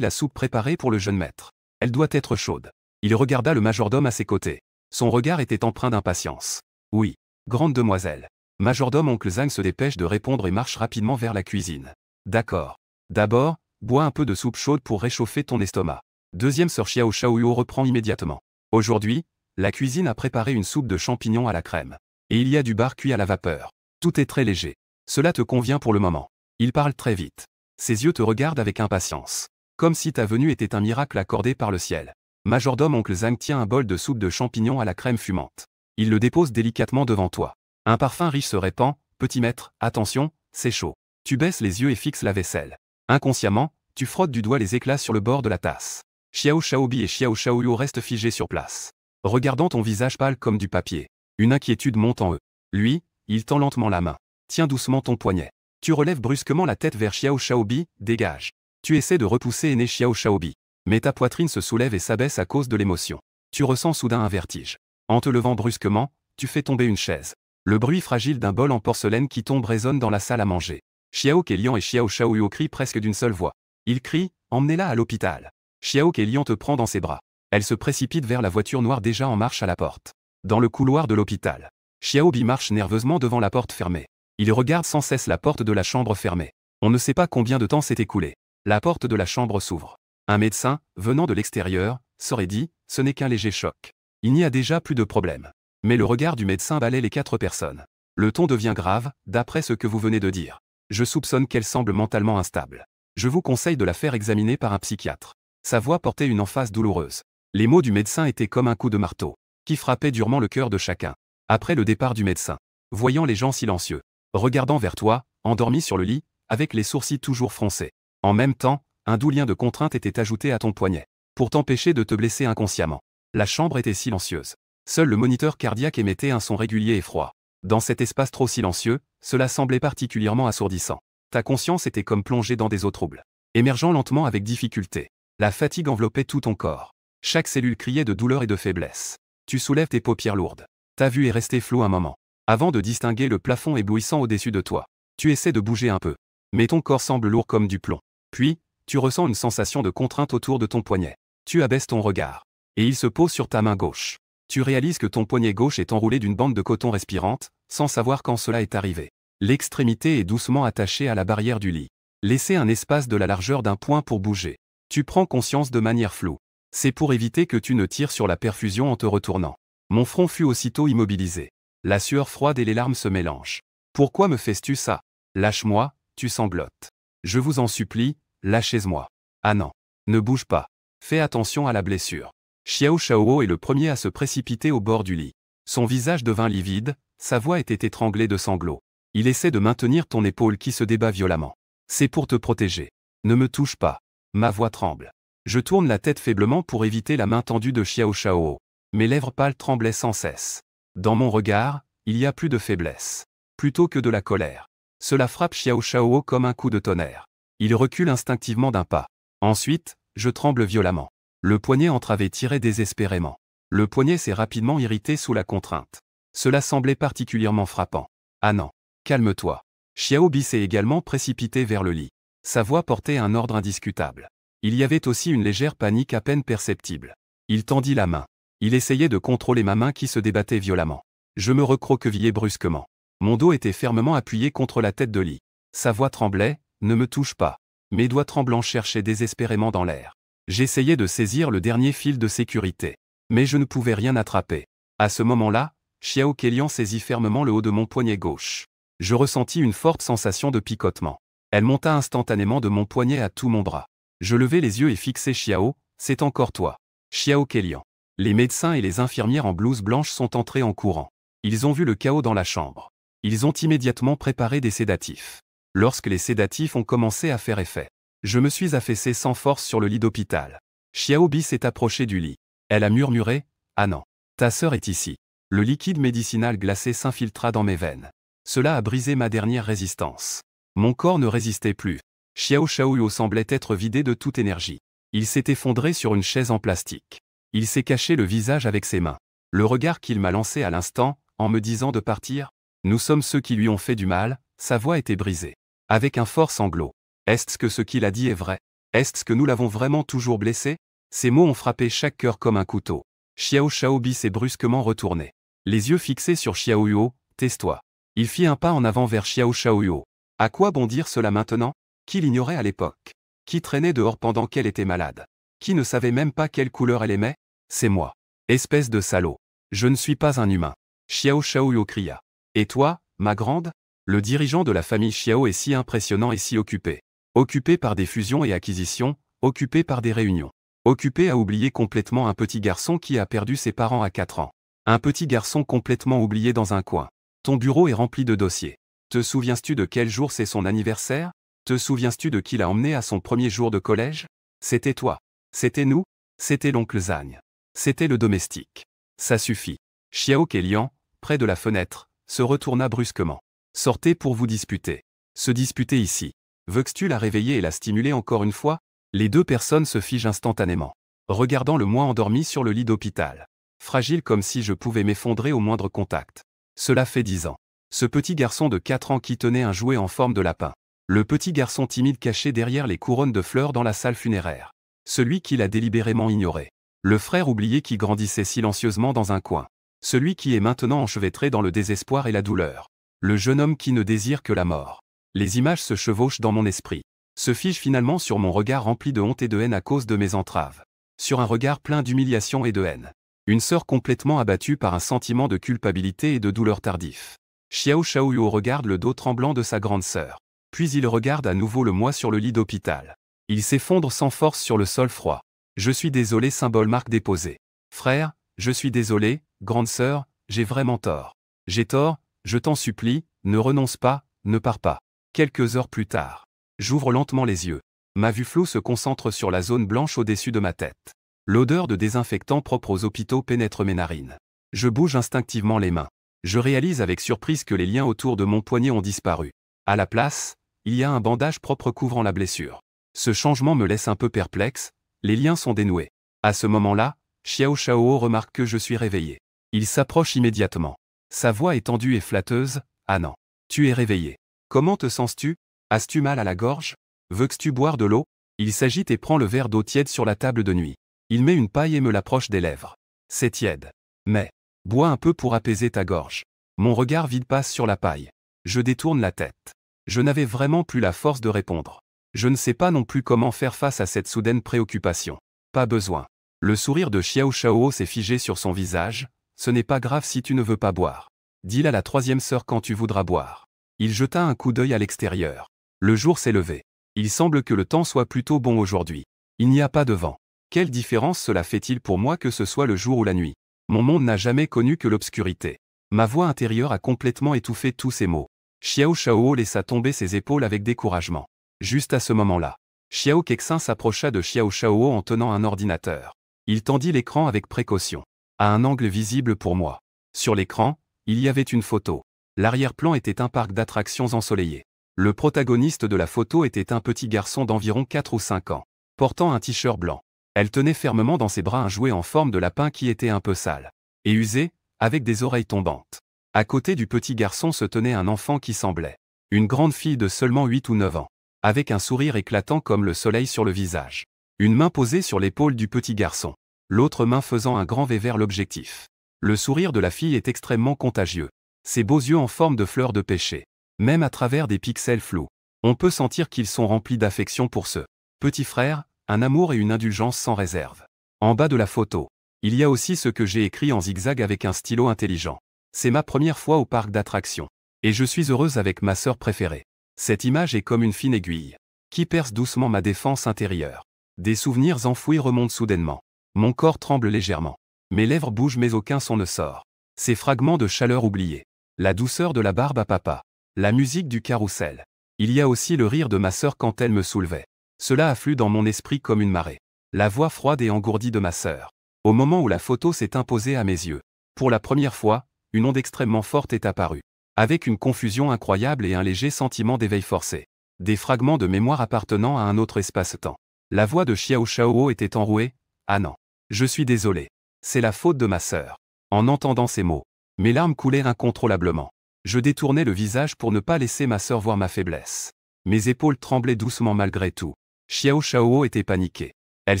la soupe préparée pour le jeune maître. Elle doit être chaude. Il regarda le majordome à ses côtés. Son regard était empreint d'impatience. Oui, grande demoiselle. Majordome oncle Zhang se dépêche de répondre et marche rapidement vers la cuisine. D'accord. D'abord, bois un peu de soupe chaude pour réchauffer ton estomac. Deuxième sœur Xiaoyu reprend immédiatement. Aujourd'hui, la cuisine a préparé une soupe de champignons à la crème. Et il y a du bar cuit à la vapeur. Tout est très léger. Cela te convient pour le moment. Il parle très vite. Ses yeux te regardent avec impatience. Comme si ta venue était un miracle accordé par le ciel. Majordome oncle Zhang tient un bol de soupe de champignons à la crème fumante. Il le dépose délicatement devant toi. Un parfum riche se répand. Petit maître, attention, c'est chaud. Tu baisses les yeux et fixes la vaisselle. Inconsciemment, tu frottes du doigt les éclats sur le bord de la tasse. Xiao Shaobi et Xiao Shaoyu restent figés sur place. Regardant ton visage pâle comme du papier. Une inquiétude monte en eux. Lui, il tend lentement la main. Tiens doucement ton poignet. Tu relèves brusquement la tête vers Xiao Shaobi, dégage. Tu essaies de repousser aîné Xiao Shaobi. Mais ta poitrine se soulève et s'abaisse à cause de l'émotion. Tu ressens soudain un vertige. En te levant brusquement, tu fais tomber une chaise. Le bruit fragile d'un bol en porcelaine qui tombe résonne dans la salle à manger. Xiao Kélian et Xiao Shaoyu crient presque d'une seule voix. Ils crient, emmenez-la à l'hôpital. Xiao Kélian te prend dans ses bras. Elle se précipite vers la voiture noire déjà en marche à la porte. Dans le couloir de l'hôpital. Xiao Bi marche nerveusement devant la porte fermée. Il regarde sans cesse la porte de la chambre fermée. On ne sait pas combien de temps s'est écoulé. La porte de la chambre s'ouvre. Un médecin, venant de l'extérieur, s'aurait dit, ce n'est qu'un léger choc. Il n'y a déjà plus de problème. Mais le regard du médecin balaie les 4 personnes. Le ton devient grave, d'après ce que vous venez de dire. Je soupçonne qu'elle semble mentalement instable. Je vous conseille de la faire examiner par un psychiatre. Sa voix portait une emphase douloureuse. Les mots du médecin étaient comme un coup de marteau, qui frappait durement le cœur de chacun. Après le départ du médecin, voyant les gens silencieux, regardant vers toi, endormi sur le lit, avec les sourcils toujours froncés. En même temps, un doux lien de contrainte était ajouté à ton poignet, pour t'empêcher de te blesser inconsciemment. La chambre était silencieuse. Seul le moniteur cardiaque émettait un son régulier et froid. Dans cet espace trop silencieux, cela semblait particulièrement assourdissant. Ta conscience était comme plongée dans des eaux troubles. Émergeant lentement avec difficulté. La fatigue enveloppait tout ton corps. Chaque cellule criait de douleur et de faiblesse. Tu soulèves tes paupières lourdes. Ta vue est restée floue un moment. Avant de distinguer le plafond éblouissant au-dessus de toi. Tu essaies de bouger un peu. Mais ton corps semble lourd comme du plomb. Puis, tu ressens une sensation de contrainte autour de ton poignet. Tu abaisses ton regard. Et il se pose sur ta main gauche. Tu réalises que ton poignet gauche est enroulé d'une bande de coton respirante, sans savoir quand cela est arrivé. L'extrémité est doucement attachée à la barrière du lit. Laissez un espace de la largeur d'un poing pour bouger. Tu prends conscience de manière floue. C'est pour éviter que tu ne tires sur la perfusion en te retournant. Mon front fut aussitôt immobilisé. La sueur froide et les larmes se mélangent. Pourquoi me fais-tu ça? Lâche-moi, tu sanglotes. Je vous en supplie, lâchez-moi. Ah non. Ne bouge pas. Fais attention à la blessure. Xiao Shaoho est le premier à se précipiter au bord du lit. Son visage devint livide, sa voix était étranglée de sanglots. Il essaie de maintenir ton épaule qui se débat violemment. C'est pour te protéger. Ne me touche pas. Ma voix tremble. Je tourne la tête faiblement pour éviter la main tendue de Xiao Shaoho. Mes lèvres pâles tremblaient sans cesse. Dans mon regard, il y a plus de faiblesse. Plutôt que de la colère. Cela frappe Xiao Shaoho comme un coup de tonnerre. Il recule instinctivement d'un pas. Ensuite, je tremble violemment. Le poignet entravé tirait désespérément. Le poignet s'est rapidement irrité sous la contrainte. Cela semblait particulièrement frappant. Ah non. Calme-toi. Xiao Bi s'est également précipité vers le lit. Sa voix portait un ordre indiscutable. Il y avait aussi une légère panique à peine perceptible. Il tendit la main. Il essayait de contrôler ma main qui se débattait violemment. Je me recroquevillai brusquement. Mon dos était fermement appuyé contre la tête de lit. Sa voix tremblait, ne me touche pas. Mes doigts tremblants cherchaient désespérément dans l'air. J'essayais de saisir le dernier fil de sécurité. Mais je ne pouvais rien attraper. À ce moment-là, Xiao Kélian saisit fermement le haut de mon poignet gauche. Je ressentis une forte sensation de picotement. Elle monta instantanément de mon poignet à tout mon bras. Je levai les yeux et fixai Xiao, c'est encore toi. Xiao Kélian. Les médecins et les infirmières en blouse blanche sont entrés en courant. Ils ont vu le chaos dans la chambre. Ils ont immédiatement préparé des sédatifs. Lorsque les sédatifs ont commencé à faire effet, je me suis affaissé sans force sur le lit d'hôpital. Xiao Bi s'est approchée du lit. Elle a murmuré, « Ah non, ta sœur est ici. » Le liquide médicinal glacé s'infiltra dans mes veines. Cela a brisé ma dernière résistance. Mon corps ne résistait plus. Xiao Shaoyu semblait être vidé de toute énergie. Il s'est effondré sur une chaise en plastique. Il s'est caché le visage avec ses mains. Le regard qu'il m'a lancé à l'instant, en me disant de partir, « Nous sommes ceux qui lui ont fait du mal », sa voix était brisée. Avec un fort sanglot. Est-ce que ce qu'il a dit est vrai? Est-ce que nous l'avons vraiment toujours blessé? Ces mots ont frappé chaque cœur comme un couteau. Xiao Shaobi s'est brusquement retourné. Les yeux fixés sur Xiao Yuo, « Tais-toi ». Il fit un pas en avant vers Xiao Shaoyu. À quoi bon dire cela maintenant? Qui l'ignorait à l'époque? Qui traînait dehors pendant qu'elle était malade? Qui ne savait même pas quelle couleur elle aimait? C'est moi. Espèce de salaud. Je ne suis pas un humain. Xiao Shaoyu cria. Et toi, ma grande? Le dirigeant de la famille Xiao est si impressionnant et si occupé. Occupé par des fusions et acquisitions, occupé par des réunions. occupé à oublier complètement un petit garçon qui a perdu ses parents à 4 ans. Un petit garçon complètement oublié dans un coin. Ton bureau est rempli de dossiers. Te souviens-tu de quel jour c'est son anniversaire? Te souviens-tu de qui l'a emmené à son premier jour de collège? C'était toi. C'était nous. C'était l'oncle Zagne. C'était le domestique. Ça suffit. Xiao Kélian, près de la fenêtre, se retourna brusquement. Sortez pour vous disputer. Se disputer ici. Veux-tu la réveiller et la stimuler encore une fois? Les deux personnes se figent instantanément, regardant le moi endormi sur le lit d'hôpital. Fragile comme si je pouvais m'effondrer au moindre contact. Cela fait 10 ans. Ce petit garçon de 4 ans qui tenait un jouet en forme de lapin. Le petit garçon timide caché derrière les couronnes de fleurs dans la salle funéraire. Celui qui l'a délibérément ignoré. Le frère oublié qui grandissait silencieusement dans un coin. Celui qui est maintenant enchevêtré dans le désespoir et la douleur. Le jeune homme qui ne désire que la mort. Les images se chevauchent dans mon esprit. Se figent finalement sur mon regard rempli de honte et de haine à cause de mes entraves. Sur un regard plein d'humiliation et de haine. Une sœur complètement abattue par un sentiment de culpabilité et de douleur tardif. Xiao Shaoyuo regarde le dos tremblant de sa grande sœur. Puis il regarde à nouveau le moi sur le lit d'hôpital. Il s'effondre sans force sur le sol froid. Je suis désolé, symbole marque déposée. Frère, je suis désolé, grande sœur, j'ai vraiment tort. J'ai tort, je t'en supplie, ne renonce pas, ne pars pas. Quelques heures plus tard. J'ouvre lentement les yeux. Ma vue floue se concentre sur la zone blanche au-dessus de ma tête. L'odeur de désinfectant propre aux hôpitaux pénètre mes narines. Je bouge instinctivement les mains. Je réalise avec surprise que les liens autour de mon poignet ont disparu. À la place, il y a un bandage propre couvrant la blessure. Ce changement me laisse un peu perplexe, les liens sont dénoués. À ce moment-là, Xiao Shao remarque que je suis réveillé. Il s'approche immédiatement. Sa voix est tendue et flatteuse. Ah non. Tu es réveillé. Comment te sens-tu? As-tu mal à la gorge? Veux-tu boire de l'eau? Il s'agite et prend le verre d'eau tiède sur la table de nuit. Il met une paille et me l'approche des lèvres. C'est tiède. Mais, bois un peu pour apaiser ta gorge. Mon regard vide passe sur la paille. Je détourne la tête. Je n'avais vraiment plus la force de répondre. Je ne sais pas non plus comment faire face à cette soudaine préoccupation. Pas besoin. Le sourire de Xiao Shao s'est figé sur son visage. Ce n'est pas grave si tu ne veux pas boire. Dis-le à la troisième sœur quand tu voudras boire. Il jeta un coup d'œil à l'extérieur. Le jour s'est levé. Il semble que le temps soit plutôt bon aujourd'hui. Il n'y a pas de vent. Quelle différence cela fait-il pour moi que ce soit le jour ou la nuit? Mon monde n'a jamais connu que l'obscurité. Ma voix intérieure a complètement étouffé tous ces mots. Xiao Shao laissa tomber ses épaules avec découragement. Juste à ce moment-là, Xiao Kexin s'approcha de Xiao Shao en tenant un ordinateur. Il tendit l'écran avec précaution, à un angle visible pour moi. Sur l'écran, il y avait une photo. L'arrière-plan était un parc d'attractions ensoleillé. Le protagoniste de la photo était un petit garçon d'environ 4 ou 5 ans, portant un t-shirt blanc. Elle tenait fermement dans ses bras un jouet en forme de lapin qui était un peu sale et usé, avec des oreilles tombantes. À côté du petit garçon se tenait un enfant qui semblait une grande fille de seulement 8 ou 9 ans, avec un sourire éclatant comme le soleil sur le visage. Une main posée sur l'épaule du petit garçon, l'autre main faisant un grand V vers l'objectif. Le sourire de la fille est extrêmement contagieux. Ses beaux yeux en forme de fleurs de pêcher. Même à travers des pixels flous, on peut sentir qu'ils sont remplis d'affection pour ce petit frère, un amour et une indulgence sans réserve. En bas de la photo, il y a aussi ce que j'ai écrit en zigzag avec un stylo intelligent. C'est ma première fois au parc d'attractions. Et je suis heureuse avec ma sœur préférée. Cette image est comme une fine aiguille, qui perce doucement ma défense intérieure. Des souvenirs enfouis remontent soudainement. Mon corps tremble légèrement. Mes lèvres bougent mais aucun son ne sort. Ces fragments de chaleur oubliés. La douceur de la barbe à papa. La musique du carrousel. Il y a aussi le rire de ma sœur quand elle me soulevait. Cela afflue dans mon esprit comme une marée. La voix froide et engourdie de ma sœur. Au moment où la photo s'est imposée à mes yeux. Pour la première fois, une onde extrêmement forte est apparue. Avec une confusion incroyable et un léger sentiment d'éveil forcé. Des fragments de mémoire appartenant à un autre espace-temps. La voix de Xiao Shao était enrouée. Ah non. Je suis désolé. C'est la faute de ma sœur. En entendant ces mots, mes larmes coulaient incontrôlablement. Je détournais le visage pour ne pas laisser ma sœur voir ma faiblesse. Mes épaules tremblaient doucement malgré tout. Xiao Shao était paniquée. Elle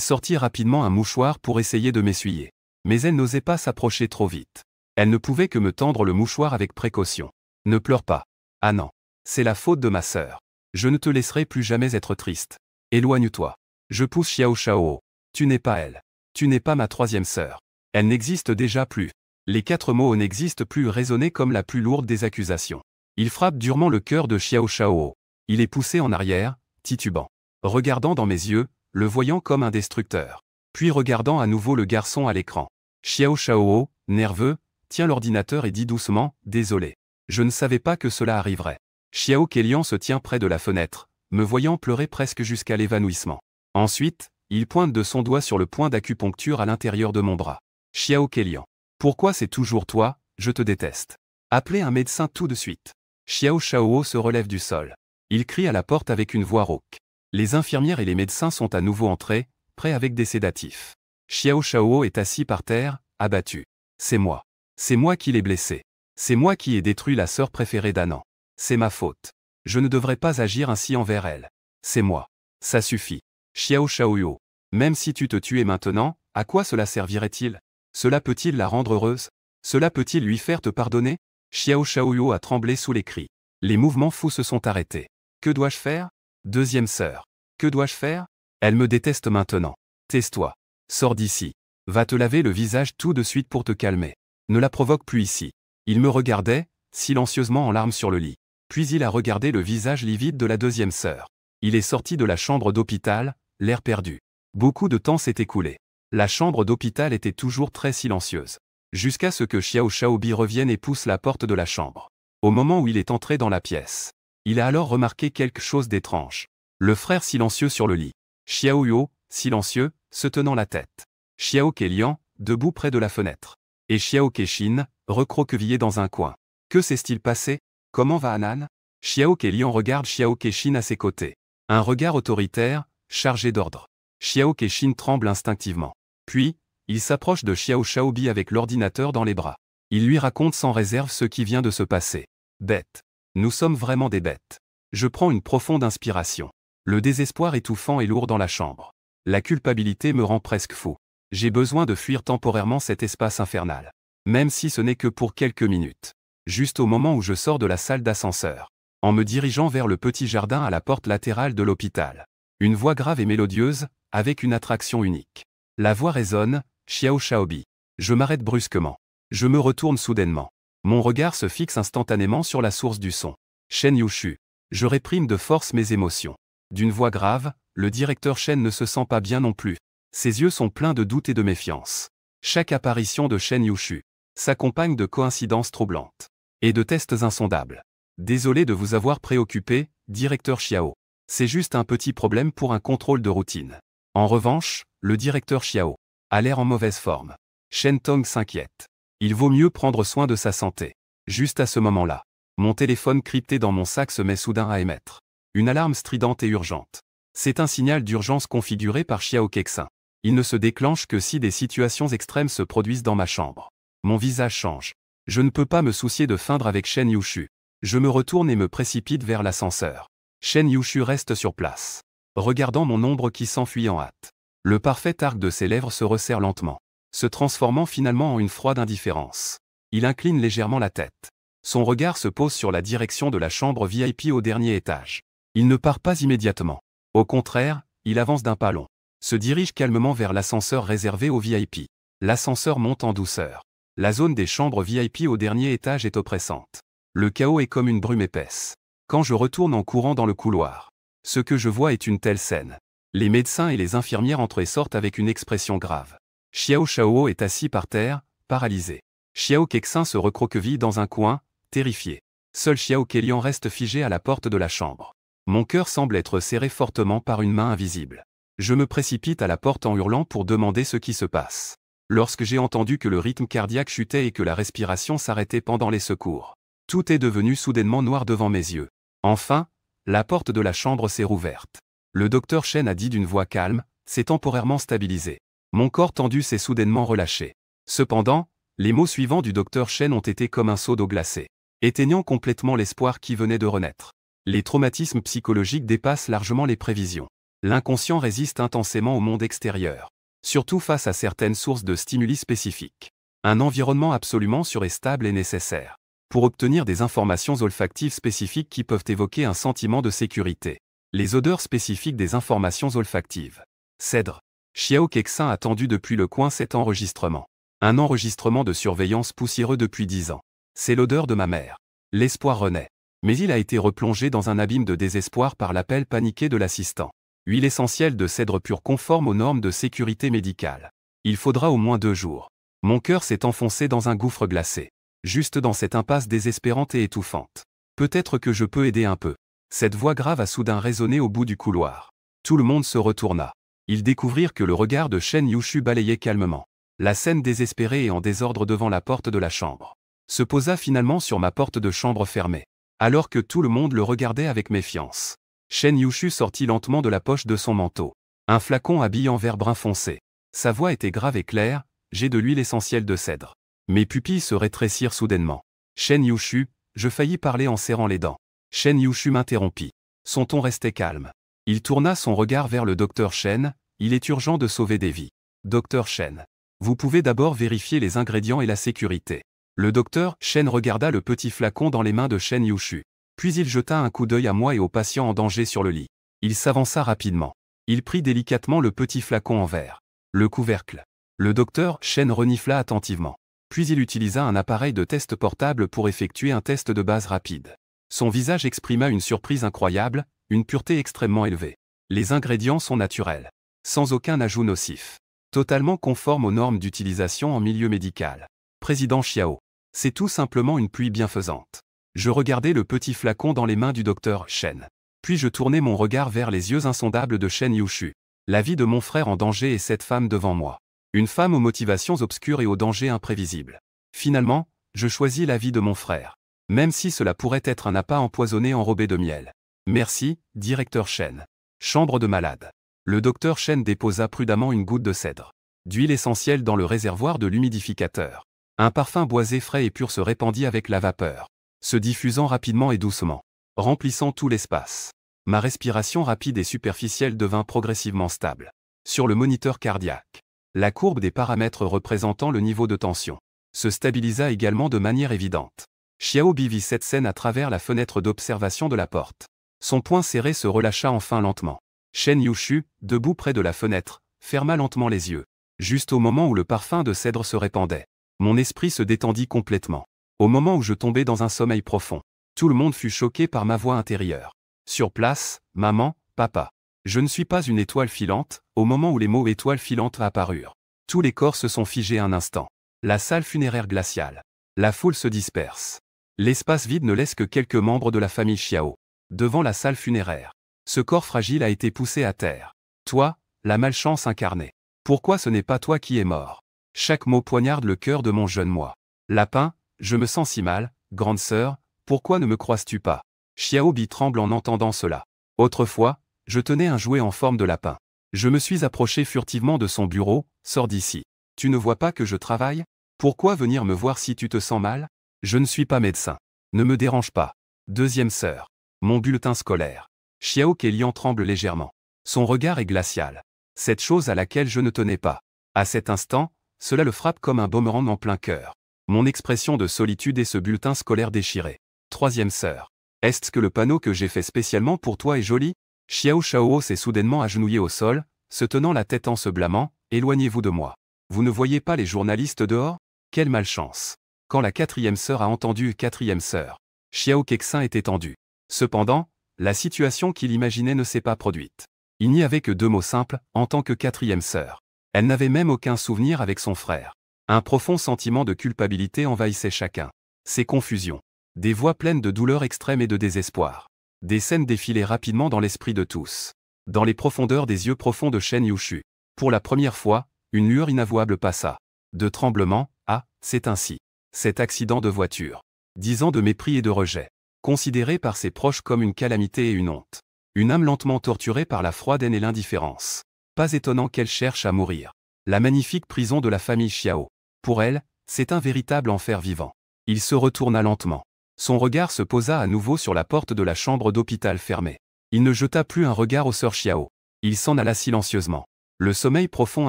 sortit rapidement un mouchoir pour essayer de m'essuyer. Mais elle n'osait pas s'approcher trop vite. Elle ne pouvait que me tendre le mouchoir avec précaution. Ne pleure pas. Ah non. C'est la faute de ma sœur. Je ne te laisserai plus jamais être triste. Éloigne-toi. Je pousse Xiao Shao. Tu n'es pas elle. Tu n'es pas ma troisième sœur. Elle n'existe déjà plus. Les 4 mots n'existent plus résonnaient comme la plus lourde des accusations. Il frappe durement le cœur de Xiao Shao. Il est poussé en arrière, titubant. Regardant dans mes yeux, le voyant comme un destructeur. Puis regardant à nouveau le garçon à l'écran. Xiao Shaoho, nerveux, tient l'ordinateur et dit doucement « Désolé. Je ne savais pas que cela arriverait. » Xiao Kélian se tient près de la fenêtre, me voyant pleurer presque jusqu'à l'évanouissement. Ensuite, il pointe de son doigt sur le point d'acupuncture à l'intérieur de mon bras. Xiao Kélian. Pourquoi c'est toujours toi, je te déteste. Appelez un médecin tout de suite. Xiao Shaoho se relève du sol. Il crie à la porte avec une voix rauque. Les infirmières et les médecins sont à nouveau entrés, prêts avec des sédatifs. Xiao Shaoho est assis par terre, abattu. C'est moi. C'est moi qui l'ai blessé. C'est moi qui ai détruit la sœur préférée d'Anan. C'est ma faute. Je ne devrais pas agir ainsi envers elle. C'est moi. Ça suffit. Xiao Shaoho. Même si tu te tuais maintenant, à quoi cela servirait-il? Cela peut-il la rendre heureuse? Cela peut-il lui faire te pardonner? Xiao Shaoho a tremblé sous les cris. Les mouvements fous se sont arrêtés. Que dois-je faire? Deuxième sœur. Que dois-je faire? Elle me déteste maintenant. Tais-toi. Sors d'ici. Va te laver le visage tout de suite pour te calmer. Ne la provoque plus ici. Il me regardait, silencieusement en larmes sur le lit. Puis il a regardé le visage livide de la deuxième sœur. Il est sorti de la chambre d'hôpital, l'air perdu. Beaucoup de temps s'est écoulé. La chambre d'hôpital était toujours très silencieuse. Jusqu'à ce que Xiao Shaobi revienne et pousse la porte de la chambre. Au moment où il est entré dans la pièce, il a alors remarqué quelque chose d'étrange. Le frère silencieux sur le lit. Xiao Yo, silencieux, se tenant la tête. Xiao Kélian, debout près de la fenêtre. Et Xiao Kexin, recroquevillé dans un coin. Que s'est-il passé? Comment va Anan? Xiao Kélian regarde Xiao Kexin à ses côtés. Un regard autoritaire, chargé d'ordre. Xiao Kexin tremble instinctivement. Puis, il s'approche de Xiao Shaobi avec l'ordinateur dans les bras. Il lui raconte sans réserve ce qui vient de se passer. Bête. Nous sommes vraiment des bêtes. Je prends une profonde inspiration. Le désespoir étouffant est lourd dans la chambre. La culpabilité me rend presque fou. J'ai besoin de fuir temporairement cet espace infernal. Même si ce n'est que pour quelques minutes. Juste au moment où je sors de la salle d'ascenseur. En me dirigeant vers le petit jardin à la porte latérale de l'hôpital. Une voix grave et mélodieuse, avec une attraction unique. La voix résonne, Xiao Shaobi. Je m'arrête brusquement. Je me retourne soudainement. Mon regard se fixe instantanément sur la source du son. Shen Yushu. Je réprime de force mes émotions. D'une voix grave, le directeur Shen ne se sent pas bien non plus. Ses yeux sont pleins de doute et de méfiance. Chaque apparition de Shen Yushu s'accompagne de coïncidences troublantes. Et de tests insondables. Désolé de vous avoir préoccupé, directeur Xiao. C'est juste un petit problème pour un contrôle de routine. En revanche, le directeur Xiao a l'air en mauvaise forme. Shen Tong s'inquiète. Il vaut mieux prendre soin de sa santé. Juste à ce moment-là, mon téléphone crypté dans mon sac se met soudain à émettre. Une alarme stridente et urgente. C'est un signal d'urgence configuré par Xiao Kexin. Il ne se déclenche que si des situations extrêmes se produisent dans ma chambre. Mon visage change. Je ne peux pas me soucier de feindre avec Shen Yushu. Je me retourne et me précipite vers l'ascenseur. Shen Yushu reste sur place, regardant mon ombre qui s'enfuit en hâte. Le parfait arc de ses lèvres se resserre lentement, se transformant finalement en une froide indifférence. Il incline légèrement la tête. Son regard se pose sur la direction de la chambre VIP au dernier étage. Il ne part pas immédiatement. Au contraire, il avance d'un pas long. Se dirige calmement vers l'ascenseur réservé aux VIP. L'ascenseur monte en douceur. La zone des chambres VIP au dernier étage est oppressante. Le chaos est comme une brume épaisse. Quand je retourne en courant dans le couloir, ce que je vois est une telle scène. Les médecins et les infirmières entrent et sortent avec une expression grave. Xiao Shaoho est assis par terre, paralysé. Xiao Kexin se recroqueville dans un coin, terrifié. Seul Xiao Kélian reste figé à la porte de la chambre. Mon cœur semble être serré fortement par une main invisible. Je me précipite à la porte en hurlant pour demander ce qui se passe. Lorsque j'ai entendu que le rythme cardiaque chutait et que la respiration s'arrêtait pendant les secours. Tout est devenu soudainement noir devant mes yeux. Enfin, la porte de la chambre s'est rouverte. Le docteur Shen a dit d'une voix calme, c'est temporairement stabilisé. Mon corps tendu s'est soudainement relâché. Cependant, les mots suivants du docteur Shen ont été comme un seau d'eau glacée, éteignant complètement l'espoir qui venait de renaître. Les traumatismes psychologiques dépassent largement les prévisions. L'inconscient résiste intensément au monde extérieur, surtout face à certaines sources de stimuli spécifiques. Un environnement absolument sûr et stable est nécessaire pour obtenir des informations olfactives spécifiques qui peuvent évoquer un sentiment de sécurité. Les odeurs spécifiques des informations olfactives. Cèdre. Xiao Kexin a tendu depuis le coin cet enregistrement. Un enregistrement de surveillance poussiéreux depuis 10 ans. C'est l'odeur de ma mère. L'espoir renaît. Mais il a été replongé dans un abîme de désespoir par l'appel paniqué de l'assistant. Huile essentielle de cèdre pure conforme aux normes de sécurité médicale. Il faudra au moins 2 jours. Mon cœur s'est enfoncé dans un gouffre glacé. Juste dans cette impasse désespérante et étouffante. Peut-être que je peux aider un peu. Cette voix grave a soudain résonné au bout du couloir. Tout le monde se retourna. Ils découvrirent que le regard de Shen Yushu balayait calmement la scène désespérée et en désordre devant la porte de la chambre. Se posa finalement sur ma porte de chambre fermée. Alors que tout le monde le regardait avec méfiance. Shen Yushu sortit lentement de la poche de son manteau. Un flacon habillé en vert brun foncé. Sa voix était grave et claire, j'ai de l'huile essentielle de cèdre. Mes pupilles se rétrécirent soudainement. Shen Yushu, je faillis parler en serrant les dents. Shen Yushu m'interrompit. Son ton restait calme. Il tourna son regard vers le docteur Shen, il est urgent de sauver des vies. Docteur Shen. Vous pouvez d'abord vérifier les ingrédients et la sécurité. Le docteur Shen regarda le petit flacon dans les mains de Shen Yushu. Puis il jeta un coup d'œil à moi et au patient en danger sur le lit. Il s'avança rapidement. Il prit délicatement le petit flacon en verre. Le couvercle. Le docteur Shen renifla attentivement. Puis il utilisa un appareil de test portable pour effectuer un test de base rapide. Son visage exprima une surprise incroyable, une pureté extrêmement élevée. Les ingrédients sont naturels. Sans aucun ajout nocif. Totalement conforme aux normes d'utilisation en milieu médical. Président Xiao. C'est tout simplement une pluie bienfaisante. Je regardais le petit flacon dans les mains du docteur Shen. Puis je tournai mon regard vers les yeux insondables de Shen Yushu. La vie de mon frère en danger et cette femme devant moi. Une femme aux motivations obscures et aux dangers imprévisibles. Finalement, je choisis la vie de mon frère. Même si cela pourrait être un appât empoisonné enrobé de miel. Merci, directeur Shen. Chambre de malade. Le docteur Shen déposa prudemment une goutte de cèdre. D'huile essentielle dans le réservoir de l'humidificateur. Un parfum boisé frais et pur se répandit avec la vapeur. Se diffusant rapidement et doucement. Remplissant tout l'espace. Ma respiration rapide et superficielle devint progressivement stable. Sur le moniteur cardiaque. La courbe des paramètres représentant le niveau de tension se stabilisa également de manière évidente. Xiao Bi vit cette scène à travers la fenêtre d'observation de la porte. Son poing serré se relâcha enfin lentement. Shen Yushu, debout près de la fenêtre, ferma lentement les yeux. Juste au moment où le parfum de cèdre se répandait. Mon esprit se détendit complètement. Au moment où je tombais dans un sommeil profond. Tout le monde fut choqué par ma voix intérieure. Sur place, maman, papa. Je ne suis pas une étoile filante, au moment où les mots étoile filante apparurent. Tous les corps se sont figés un instant. La salle funéraire glaciale. La foule se disperse. L'espace vide ne laisse que quelques membres de la famille Xiao. Devant la salle funéraire. Ce corps fragile a été poussé à terre. Toi, la malchance incarnée. Pourquoi ce n'est pas toi qui es mort? Chaque mot poignarde le cœur de mon jeune moi. Lapin, je me sens si mal, grande sœur, pourquoi ne me croises-tu pas? Xiao Bi tremble en entendant cela. Autrefois, je tenais un jouet en forme de lapin. Je me suis approché furtivement de son bureau, sors d'ici. Tu ne vois pas que je travaille? Pourquoi venir me voir si tu te sens mal? Je ne suis pas médecin. Ne me dérange pas. Deuxième sœur. Mon bulletin scolaire. Xiao Kélian tremble légèrement. Son regard est glacial. Cette chose à laquelle je ne tenais pas. À cet instant, cela le frappe comme un boomerang en plein cœur. Mon expression de solitude et ce bulletin scolaire déchiré. Troisième sœur. Est-ce que le panneau que j'ai fait spécialement pour toi est joli? Xiao Shao s'est soudainement agenouillé au sol, se tenant la tête en se blâmant, éloignez-vous de moi. Vous ne voyez pas les journalistes dehors? Quelle malchance. Quand la quatrième sœur a entendu quatrième sœur, Xiao Kexin était tendu. Cependant, la situation qu'il imaginait ne s'est pas produite. Il n'y avait que 2 mots simples, en tant que quatrième sœur. Elle n'avait même aucun souvenir avec son frère. Un profond sentiment de culpabilité envahissait chacun. Ces confusions. Des voix pleines de douleur extrême et de désespoir. Des scènes défilaient rapidement dans l'esprit de tous. Dans les profondeurs des yeux profonds de Shen Yushu. Pour la première fois, une lueur inavouable passa. De tremblement, ah, c'est ainsi. Cet accident de voiture. 10 ans de mépris et de rejet. Considéré par ses proches comme une calamité et une honte. Une âme lentement torturée par la froide haine et l'indifférence. Pas étonnant qu'elle cherche à mourir. La magnifique prison de la famille Xiao. Pour elle, c'est un véritable enfer vivant. Il se retourna lentement. Son regard se posa à nouveau sur la porte de la chambre d'hôpital fermée. Il ne jeta plus un regard aux sœurs Xiao. Il s'en alla silencieusement. Le sommeil profond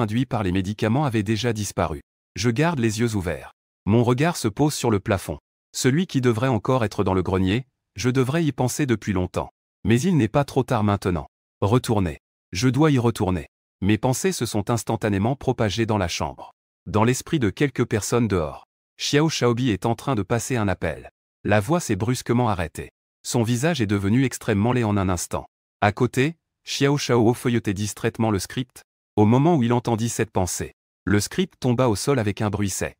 induit par les médicaments avait déjà disparu. Je garde les yeux ouverts. Mon regard se pose sur le plafond. Celui qui devrait encore être dans le grenier, je devrais y penser depuis longtemps. Mais il n'est pas trop tard maintenant. Retourner. Je dois y retourner. Mes pensées se sont instantanément propagées dans la chambre. Dans l'esprit de quelques personnes dehors. Xiao Shaobi est en train de passer un appel. La voix s'est brusquement arrêtée. Son visage est devenu extrêmement laid en un instant. À côté, Xiao Shao feuilletait distraitement le script. Au moment où il entendit cette pensée, le script tomba au sol avec un bruit sec.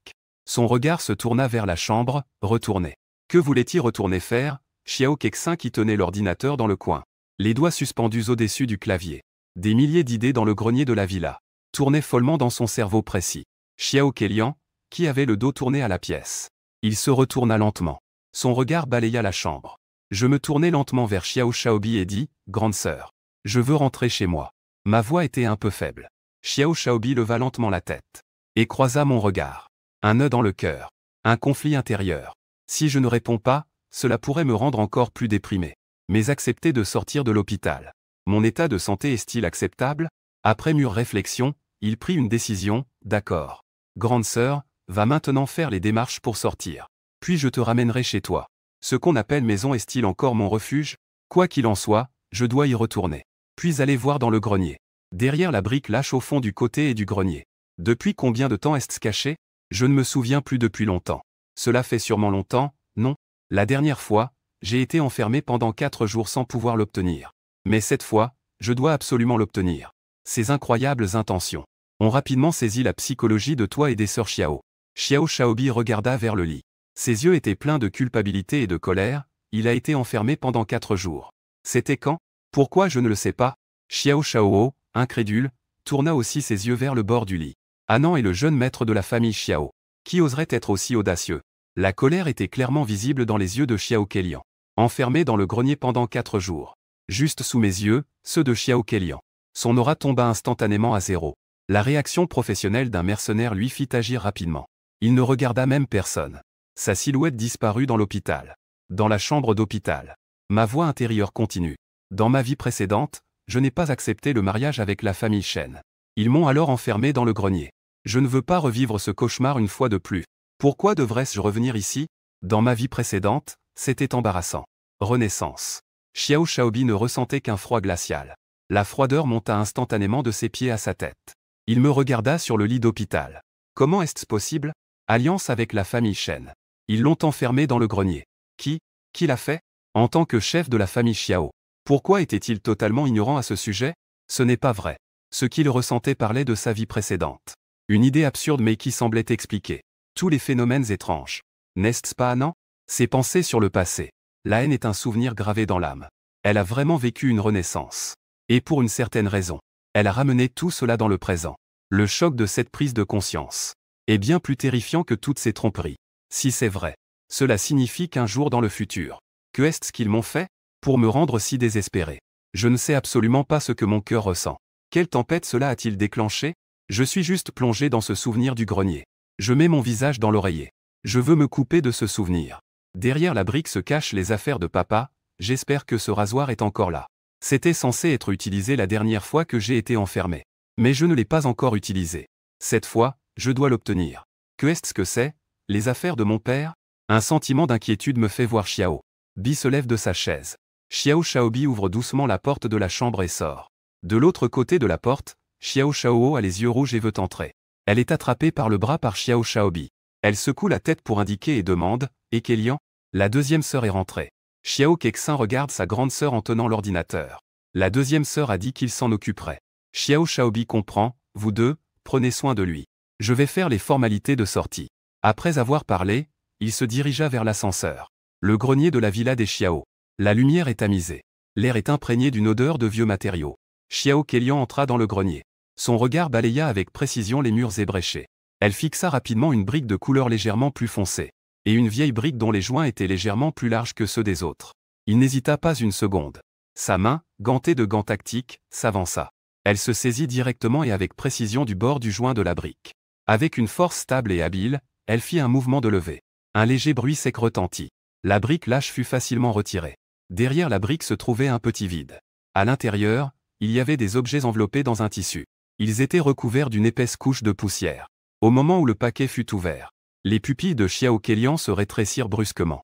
Son regard se tourna vers la chambre, retourné. Que voulait-il retourner faire? Xiao Kexin qui tenait l'ordinateur dans le coin, les doigts suspendus au-dessus du clavier. Des milliers d'idées dans le grenier de la villa tournaient follement dans son cerveau précis. Xiao Kelian, qui avait le dos tourné à la pièce. Il se retourna lentement. Son regard balaya la chambre. Je me tournai lentement vers Xiao Shaobi et dis, « Grande sœur, je veux rentrer chez moi. » Ma voix était un peu faible. Xiao Shaobi leva lentement la tête et croisa mon regard. Un nœud dans le cœur. Un conflit intérieur. Si je ne réponds pas, cela pourrait me rendre encore plus déprimé. Mais accepter de sortir de l'hôpital. Mon état de santé est-il acceptable? Après mûre réflexion, il prit une décision, d'accord. Grande sœur, va maintenant faire les démarches pour sortir. Puis je te ramènerai chez toi. Ce qu'on appelle maison est-il encore mon refuge? Quoi qu'il en soit, je dois y retourner. Puis aller voir dans le grenier. Derrière la brique lâche au fond du côté et du grenier. Depuis combien de temps est-ce caché? Je ne me souviens plus depuis longtemps. Cela fait sûrement longtemps, non? La dernière fois, j'ai été enfermé pendant 4 jours sans pouvoir l'obtenir. Mais cette fois, je dois absolument l'obtenir. Ces incroyables intentions ont rapidement saisi la psychologie de toi et des sœurs Xiao. Xiao Shaobi regarda vers le lit. Ses yeux étaient pleins de culpabilité et de colère. Il a été enfermé pendant 4 jours. C'était quand? Pourquoi je ne le sais pas? Xiao Shao, incrédule, tourna aussi ses yeux vers le bord du lit. Anan est le jeune maître de la famille Xiao. Qui oserait être aussi audacieux? La colère était clairement visible dans les yeux de Xiao Kelian. Enfermé dans le grenier pendant 4 jours. Juste sous mes yeux, ceux de Xiao Kelian. Son aura tomba instantanément à zéro. La réaction professionnelle d'un mercenaire lui fit agir rapidement. Il ne regarda même personne. Sa silhouette disparut dans l'hôpital. Dans la chambre d'hôpital. Ma voix intérieure continue. Dans ma vie précédente, je n'ai pas accepté le mariage avec la famille Shen. Ils m'ont alors enfermé dans le grenier. Je ne veux pas revivre ce cauchemar une fois de plus. Pourquoi devrais-je revenir ici? Dans ma vie précédente, c'était embarrassant. Renaissance. Xiao Shaobi ne ressentait qu'un froid glacial. La froideur monta instantanément de ses pieds à sa tête. Il me regarda sur le lit d'hôpital. Comment est-ce possible? Alliance avec la famille Shen. Ils l'ont enfermé dans le grenier. Qui l'a fait? En tant que chef de la famille Xiao. Pourquoi était-il totalement ignorant à ce sujet? Ce n'est pas vrai. Ce qu'il ressentait parlait de sa vie précédente. Une idée absurde mais qui semblait expliquer tous les phénomènes étranges. N'est-ce pas Anan? Ses pensées sur le passé. La haine est un souvenir gravé dans l'âme. Elle a vraiment vécu une renaissance. Et pour une certaine raison. Elle a ramené tout cela dans le présent. Le choc de cette prise de conscience est bien plus terrifiant que toutes ces tromperies. Si c'est vrai, cela signifie qu'un jour dans le futur, que est-ce qu'ils m'ont fait pour me rendre si désespéré? Je ne sais absolument pas ce que mon cœur ressent. Quelle tempête cela a-t-il déclenché? Je suis juste plongé dans ce souvenir du grenier. Je mets mon visage dans l'oreiller. Je veux me couper de ce souvenir. Derrière la brique se cachent les affaires de papa, j'espère que ce rasoir est encore là. C'était censé être utilisé la dernière fois que j'ai été enfermé. Mais je ne l'ai pas encore utilisé. Cette fois, je dois l'obtenir. Que est-ce que c'est? Les affaires de mon père? Un sentiment d'inquiétude me fait voir Xiao Bi se lève de sa chaise. Xiao Shaobi ouvre doucement la porte de la chambre et sort. De l'autre côté de la porte, Xiao Shao a les yeux rouges et veut entrer. Elle est attrapée par le bras par Xiao Shaobi. Elle secoue la tête pour indiquer et demande, « Et Kelian ?» La deuxième sœur est rentrée. Xiao Kexin regarde sa grande sœur en tenant l'ordinateur. La deuxième sœur a dit qu'il s'en occuperait. Xiao Shaobi comprend, « Vous deux, prenez soin de lui. Je vais faire les formalités de sortie. » Après avoir parlé, il se dirigea vers l'ascenseur. Le grenier de la villa des Xiao. La lumière est tamisée. L'air est imprégné d'une odeur de vieux matériaux. Xiao Kelian entra dans le grenier. Son regard balaya avec précision les murs ébréchés. Elle fixa rapidement une brique de couleur légèrement plus foncée. Et une vieille brique dont les joints étaient légèrement plus larges que ceux des autres. Il n'hésita pas une seconde. Sa main, gantée de gants tactiques, s'avança. Elle se saisit directement et avec précision du bord du joint de la brique. Avec une force stable et habile, elle fit un mouvement de levée. Un léger bruit sec retentit. La brique lâche fut facilement retirée. Derrière la brique se trouvait un petit vide. À l'intérieur, il y avait des objets enveloppés dans un tissu. Ils étaient recouverts d'une épaisse couche de poussière. Au moment où le paquet fut ouvert, les pupilles de Xiao Kelian se rétrécirent brusquement.